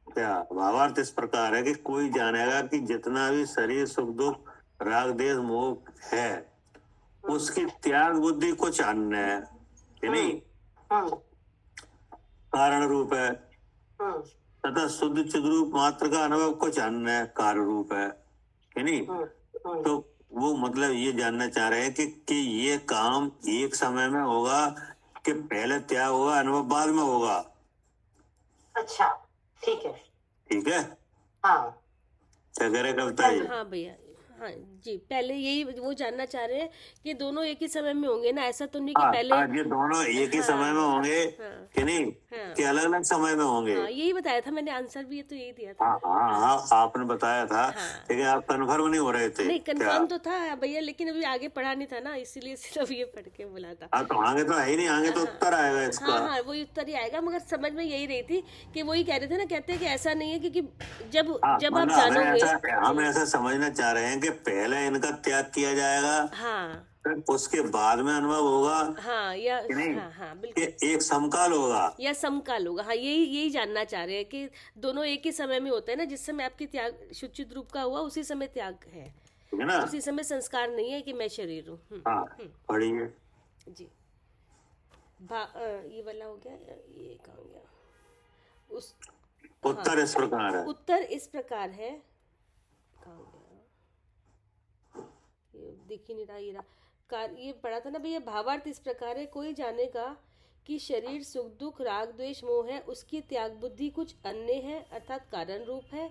क्या? भावार्थ इस प्रकार है कि कोई जानेगा कि जितना भी शरीर सुख दुख राग देश मोह है, उसकी त्याग बुद्धि कुछ अन्य है कि नहीं? कारण रूप है तथा शुद्ध चिद्रूप मात्र का अनुभव कुछ अन्य है, कार्य रूप है कि नहीं? तो वो मतलब ये जानना चाह रहे हैं कि ये काम एक समय में होगा कि पहले त्याग होगा, अनुभव बाद में होगा? अच्छा, ठीक है। ठीक है। हाँ, क्या करे कविता जी? हाँ भैया, हाँ जी, पहले यही वो जानना चाह रहे हैं कि दोनों एक ही समय में होंगे ना, ऐसा तो नहीं कि पहले ये दोनों एक ही समय में होंगे कि नहीं, कि अलग अलग समय में होंगे? हाँ, यही बताया था मैंने, आंसर भी तो यही दिया था। हाँ, आपने बताया था, लेकिन आप कन्फर्म नहीं हो रहे थे। नहीं, कन्फर्म तो था भैया, लेकिन अभी आगे पढ़ा नहीं था ना, इसीलिए सिर्फ ये पढ़ के बोला था। तो आगे तो है ही नहीं, आगे तो उत्तर आएगा इसका। हाँ, वही उत्तर ही आएगा, मगर समझ में यही रही थी कि वही कह रहे थे ना, कहते हैं कि ऐसा नहीं है क्योंकि जब आप जानोगे, हम ऐसा समझना चाह रहे हैं कि पहले इनका त्याग किया जाएगा, हाँ, उसके बाद में अनुभव होगा, हाँ, या हाँ, बिल्कुल, एक समकाल होगा या समकाल होगा। हाँ, यही जानना चाह रहे हैं कि दोनों एक ही समय में होता है ना, जिस समय आपकी त्याग शुचित रूप का हुआ उसी समय त्याग है ना, उसी समय संस्कार नहीं है कि मैं शरीर हूँ। पढ़िए जी। ये वाला हो गया, ये कहाँ गया? उत्तर इस प्रकार है। उत्तर इस प्रकार है, कहाँ गया? ये दिख ही नहीं रहा, ये पढ़ा था ना भैया। भावार्थ इस प्रकार है, कोई जानेगा कि शरीर सुख दुख राग द्वेष मोह है, उसकी त्याग बुद्धि कुछ अन्य है अर्थात कारण रूप है,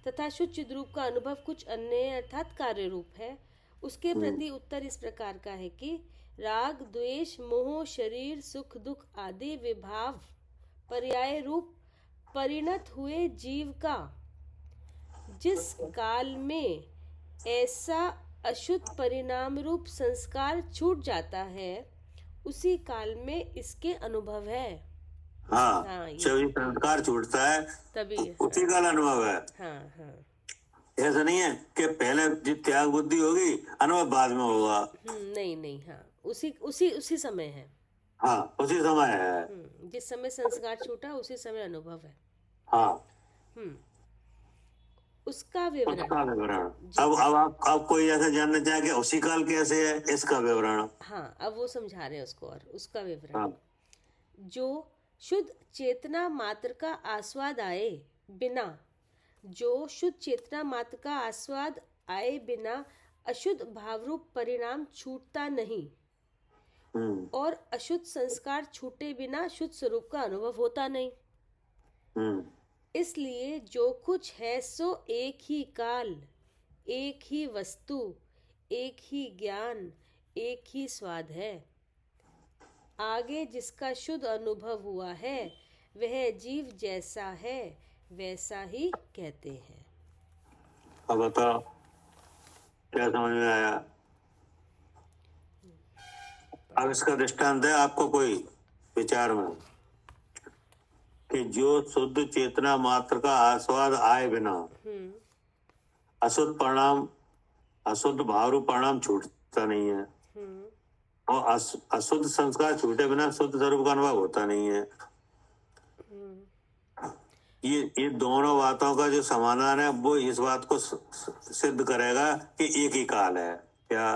तथा शुद्ध चिद रूप का अनुभव कुछ अन्य है अर्थात कार्य रूप है। उसके प्रति उत्तर इस प्रकार का है कि राग द्वेष मोह शरीर सुख दुख आदि विभाव पर्याय रूप परिणत हुए जीव का जिस काल में ऐसा अशुद्ध परिणाम रूप संस्कार छूट जाता है, उसी काल में इसके अनुभव है। हाँ, जब संस्कार छूटता है तभी उसी का अनुभव है। हाँ। ऐसा नहीं है कि पहले जो त्याग बुद्धि होगी अनुभव बाद में होगा। नहीं, हाँ, उसी समय है। हाँ, उसी समय है। जिस समय संस्कार छूटा उसी समय अनुभव है। हाँ। उसका विवरण। अब आप कोई ऐसा जानना चाहे कि उसी काल कैसे है, इसका विवरण। हाँ, अब वो समझा रहे हैं उसको, और उसका विवरण। जो शुद्ध चेतना मात्र का आस्वाद आए बिना, जो शुद्ध चेतना मात्र का आस्वाद आए बिना अशुद्ध भावरूप परिणाम छूटता नहीं, और अशुद्ध संस्कार छूटे बिना शुद्ध स्वरूप का अनुभव होता नहीं। इसलिए जो कुछ है सो एक ही काल, एक ही वस्तु, एक ही ज्ञान, एक ही स्वाद है। आगे जिसका शुद्ध अनुभव हुआ है वह जीव जैसा है वैसा ही कहते हैं। अब बताओ क्या समझ में आया? अब इसका दृष्टांत है आपको कोई विचार में कि जो शुद्ध चेतना मात्र का आस्वाद आए बिना अशुद्ध भावरूप परिणाम छूटता नहीं है, और अशुद्ध संस्कार छूटे बिना शुद्ध स्वरूप का अनुभव होता नहीं है। ये दोनों बातों का जो समाधान है वो इस बात को सिद्ध करेगा कि एक ही काल है। क्या?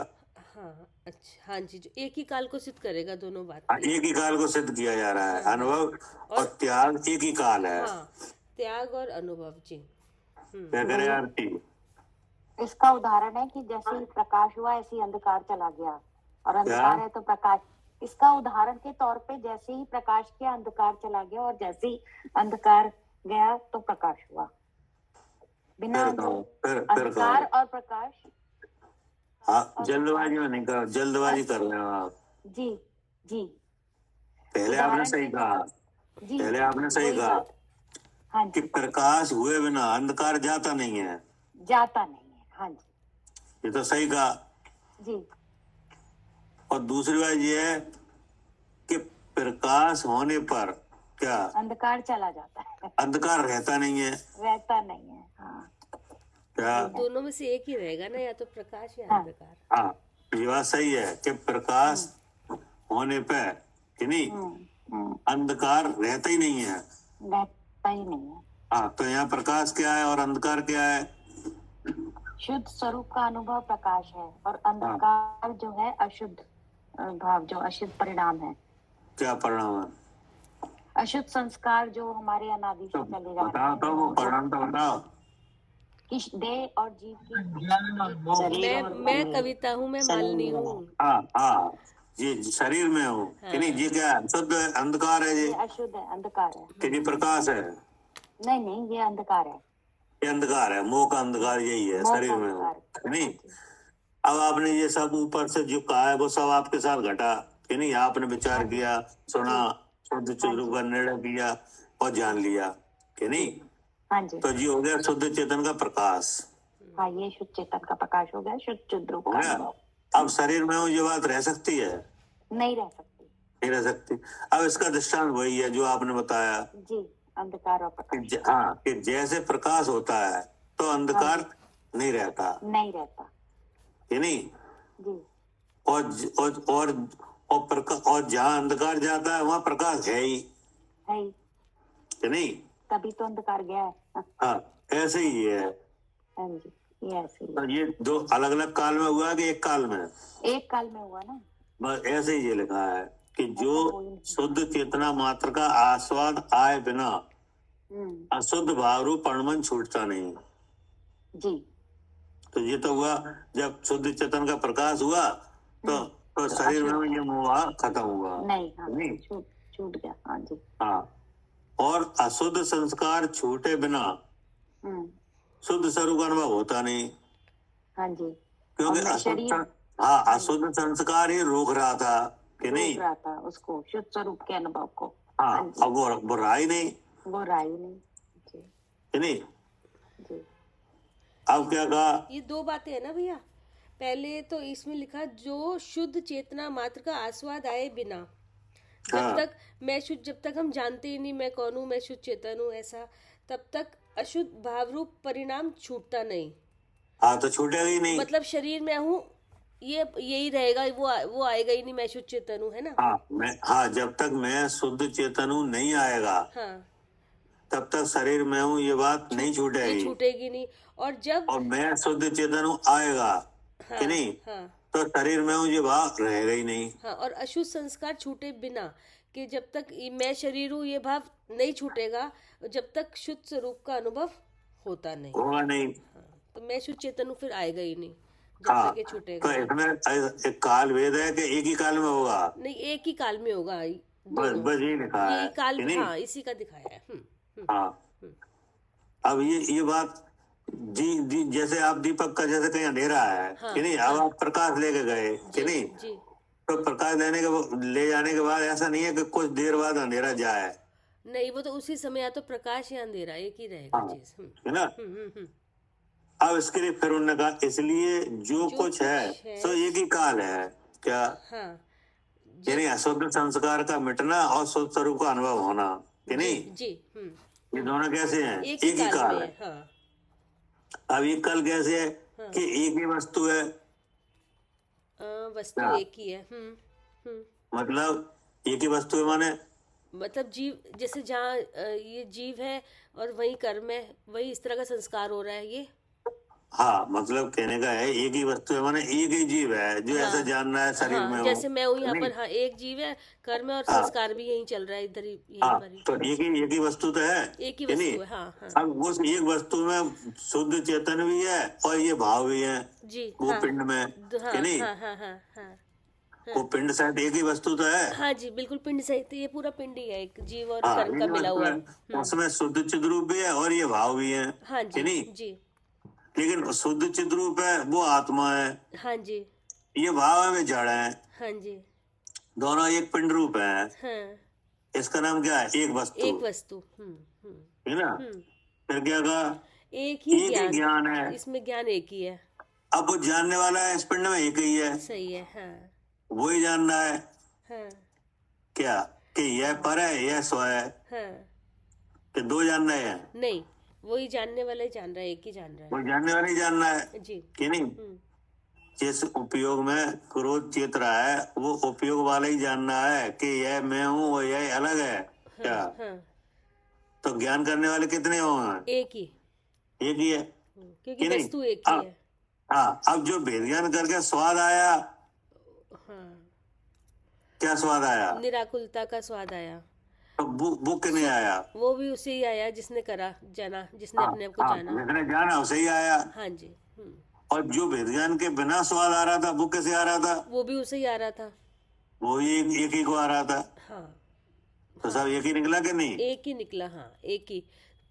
अच्छा, हाँ जी, जो एक ही काल को सिद्ध करेगा दोनों बात। एक ही काल को सिद्ध किया जा रहा है। अनुभव और त्याग एक ही काल है। त्याग और अनुभव जी। क्या करे आरती? इसका उदाहरण है कि जैसे ही प्रकाश हुआ ऐसे ही अंधकार चला गया, और अंधकार है तो प्रकाश, इसका उदाहरण के तौर पे जैसे ही प्रकाश किया अंधकार चला गया, और जैसे ही अंधकार गया तो प्रकाश हुआ। बिना फिर अंधकार और प्रकाश। हाँ, जल्दबाजी में नहीं कर, जल्दबाजी कर रहे हो आप। जी जी, पहले आपने सही कहा, जी पहले आपने सही वही कहा बात। हाँ कि जी, प्रकाश हुए बिना अंधकार जाता नहीं है, जाता नहीं है। हाँ जी ये तो सही कहा। जी, और दूसरी बात ये है कि प्रकाश होने पर क्या अंधकार चला जाता है, अंधकार रहता नहीं है, रहता नहीं है। हाँ क्या? दोनों में से एक ही रहेगा ना, या तो प्रकाश या हाँ। अंधकार। हाँ, ये बात सही है कि प्रकाश होने पे कि नहीं अंधकार रहता ही नहीं है। रहता ही नहीं है। हाँ, तो यहाँ प्रकाश क्या है और अंधकार क्या है? शुद्ध स्वरूप का अनुभव प्रकाश है, और अंधकार जो है अशुद्ध भाव, जो अशुद्ध परिणाम है, क्या परिणाम है? अशुद्ध संस्कार जो हमारे अनादि से चले जा रहे बताओ तो, वो परिणाम तो बताओ। कि देह और जीव की शरीर मैं कविता हूँ, मैं मालिनी हूँ। हाँ हाँ, ये शरीर में हो कि नहीं, ये क्या है? शुद्ध है, अंधकार है ये ये अशुद्ध है, अंधकार है। कि ये प्रकाश है? नहीं नहीं, ये अंधकार है, ये अंधकार है, मोह का अंधकार यही है, मोह का शरीर में हो अंधकार। कि नहीं। अब आपने ये सब ऊपर से जो कहा है वो सब आपके साथ घटा कि नहीं, आपने विचार किया, सुना, शुद्ध चित्त का निर्णय किया और जान लिया कि नहीं, हाँ जी, तो जी हो गया शुद्ध चेतन का प्रकाश। हाँ, ये शुद्ध चेतन का प्रकाश हो गया, शुद्ध चिद्रूप हो का गया। अनुभव। अब शरीर में हो ये बात रह सकती है? नहीं रह सकती। नहीं रह सकती। अब इसका दृष्टांत वही है जो आपने बताया जी, अंधकार और प्रकाश। कि हाँ, कि जैसे प्रकाश होता है तो अंधकार नहीं रहता नहीं रहता कि नहीं, जी, और जहाँ अंधकार जाता है वहाँ प्रकाश है ही है ही, कि नहीं। तभी तो अंधकार गया है। हाँ, ऐसे ही है। हाँ जी, ये ऐसे ही तो ये दो अलग अलग काल में हुआ कि एक काल में? एक काल में हुआ ना। बस ऐसे ही ये लिखा है कि जो शुद्ध चेतना मात्र का आस्वाद आए बिना अशुद्ध भाव रूप परमन छूटता नहीं। जी, तो ये तो हुआ जब शुद्ध चेतन का प्रकाश हुआ तो शरीर में ये मोह खत्म हुआ नहीं, हाँ, नहीं। छूट गया। हाँ जी, हाँ, और अशुद्ध संस्कार छूटे बिना शुद्ध स्वरूप का अनुभव होता नहीं। हाँ जी, क्योंकि और अशुद्ध शरीर हाँ, अशुद्ध संस्कार ही रोक रहा था कि नहीं, रोक रहा था उसको, शुद्ध स्वरूप के अनुभव को। हाँ, अब वो रहा ही नहीं वो रहा ही नहीं। जी कि नहीं। जी, अब क्या कहा? ये दो बातें है ना भैया। पहले तो इसमें लिखा जो शुद्ध चेतना मात्र का आस्वाद आए बिना, जब तक मैं शुद्ध, जब तक हम जानते ही नहीं मैं कौन हूँ, मैं शुद्ध चेतन हूँ ऐसा, तब तक अशुद्ध भाव रूप परिणाम छूटता नहीं। हाँ, तो छूटेगा ही नहीं। मतलब शरीर में हूँ ये यही रहेगा, वो आएगा ही नहीं, मैं शुद्ध चेतन हूँ, है ना। हाँ, जब तक मैं शुद्ध चेतन हूँ नहीं आएगा, हाँ, तब तक शरीर में हूँ ये बात नहीं ये छूटेगी। छूटेगी नहीं। और जब मैं शुद्ध चेतन हूँ आएगा कि नहीं, तो शरीर में हूँ ये भाव रहेगा ही नहीं। हाँ, और अशुद्ध संस्कार छूटे बिना, कि जब तक मैं शरीर हूँ ये भाव नहीं छूटेगा, जब तक शुद्ध स्वरूप का अनुभव होता नहीं होगा नहीं। तो मैं शुद्ध चेतन हूँ फिर आएगा ही नहीं जब तक ये छूटेगा। तो इसमें एक काल भेद है कि एक ही काल में होगा? नहीं, एक ही काल में होगा। बस यही लिखा है, यही काल, नहीं? हाँ, इसी का दिखाया है। हाँ, अब ये बात जी जैसे आप दीपक का जैसे कहीं अंधेरा है कि नहीं, अब आप प्रकाश लेके गए कि नहीं, तो प्रकाश ले जाने के बाद ऐसा नहीं है कि कुछ देर बाद अंधेरा जाए, नहीं, वो तो उसी समय या तो प्रकाश या अंधेरा एक ही रहेगा चीज, है ना। अब इसके लिए फिर उन्होंने कहा इसलिए जो कुछ है तो एक ही काल है क्या, यानी अशुद्ध संस्कार का मिटना और शुद्ध स्वरूप का अनुभव होना कि नहीं। जी, ये दोनों कैसे हैं? एक ही काल है। अब एक काल कैसे है कि एक ही वस्तु है, वस्तु एक ही है। मतलब एक ही वस्तु है माने मतलब जीव, जैसे जहाँ ये जीव है और वही कर्म है, वही इस तरह का संस्कार हो रहा है ये। हाँ, मतलब कहने का है एक ही वस्तु है माने एक ही जीव है जो ऐसा जान रहा है शरीर में। जैसे मैं हूँ यहाँ पर, हाँ, एक जीव है, कर्म है और संस्कार भी यहीं चल रहा है, इधर ही यहीं पर ही। तो एक ही वस्तु तो है, एक ही वस्तु है। हाँ। अब उस एक वस्तु में शुद्ध चेतन भी है और ये भाव भी है जी, वो पिंड में कि नहीं। वो पिंड शायद एक ही वस्तु तो है। हाँ जी, बिल्कुल पिंड सहित ये पूरा पिंड ही है, एक जीव और हाँ, कर्ण का ये मिला हुआ। वस्तु है, उसमें शुद्ध चिद रूप भी है और ये भाव भी है हाँ कि जी नहीं। जी। लेकिन शुद्ध चिद रूप है वो आत्मा है, हाँ जी ये भाव है वे जड़ है, हाँ जी। दोनों एक पिंड रूप है। हाँ, इसका नाम क्या है? एक वस्तु, एक वस्तु। है ना। फिर क्या कहा? एक ही एक ही ज्ञान है। इसमें ज्ञान एक ही है। अब वो जानने वाला है इस पिंड में एक ही है, सही है। हाँ वो ही जान रहा है हाँ क्या कि यह पर है यह स्व है, हाँ। कि दो जान रहे हैं। नहीं, वही जानने वाला ही जान रहा है, एक ही जान रहा वो जानने वाला ही जान रहा है है जी। कि नहीं। जिस उपयोग में क्रोध चेत रहा है वो उपयोग वाला ही जान रहा है कि यह मैं हूँ और यह अलग है क्या। हाँ, तो ज्ञान करने वाले कितने होंगे? एक ही, एक ही है क्योंकि कि नहीं? वस्तु एक ही है। हाँ, अब जो भेद ज्ञान करके स्वाद आया, हाँ, क्या स्वाद आया? निराकुलता का स्वाद आया। तो वो किन्हें आया? वो भी उसे ही आया जिसने करा, जाना, जिसने अपने आप को हाँ, जाना। जिसने जाना उसे ही आया। हाँ जी। और जो भेद ज्ञान के बिना स्वाद आ रहा था वो कैसे आ रहा था? वो भी उसे ही आ रहा था। वो ही एक ही को आ रहा था। हाँ, तो सब एक ही निकला कि नहीं? एक ही निकला। हाँ, एक ही।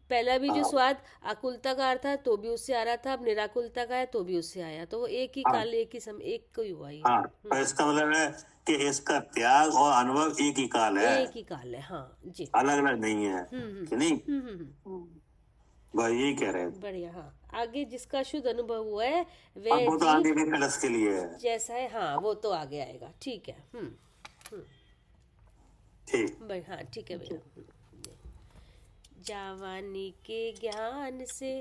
पहला भी जो स्वाद आकुलता का था तो भी उससे आ रहा था, अब निराकुलता का है तो भी उससे आया, तो वो एक ही काल, एक ही समय, एक को ही हुआ ये। हाँ, तो इसका मतलब है कि इसका त्याग और अनुभव एक ही काल है, एक ही काल है। हाँ जी। अलग अलग नहीं है कि नहीं। वह यही कह रहे हैं। बढ़िया। हाँ, आगे जिसका शुद्ध अनुभव हुआ है अब वो वह तो आगे के कलश के लिए है। जैसा है। हाँ, वो तो आगे आएगा। ठीक है। ठीक। हाँ ठीक है भैया। जवानी के ज्ञान से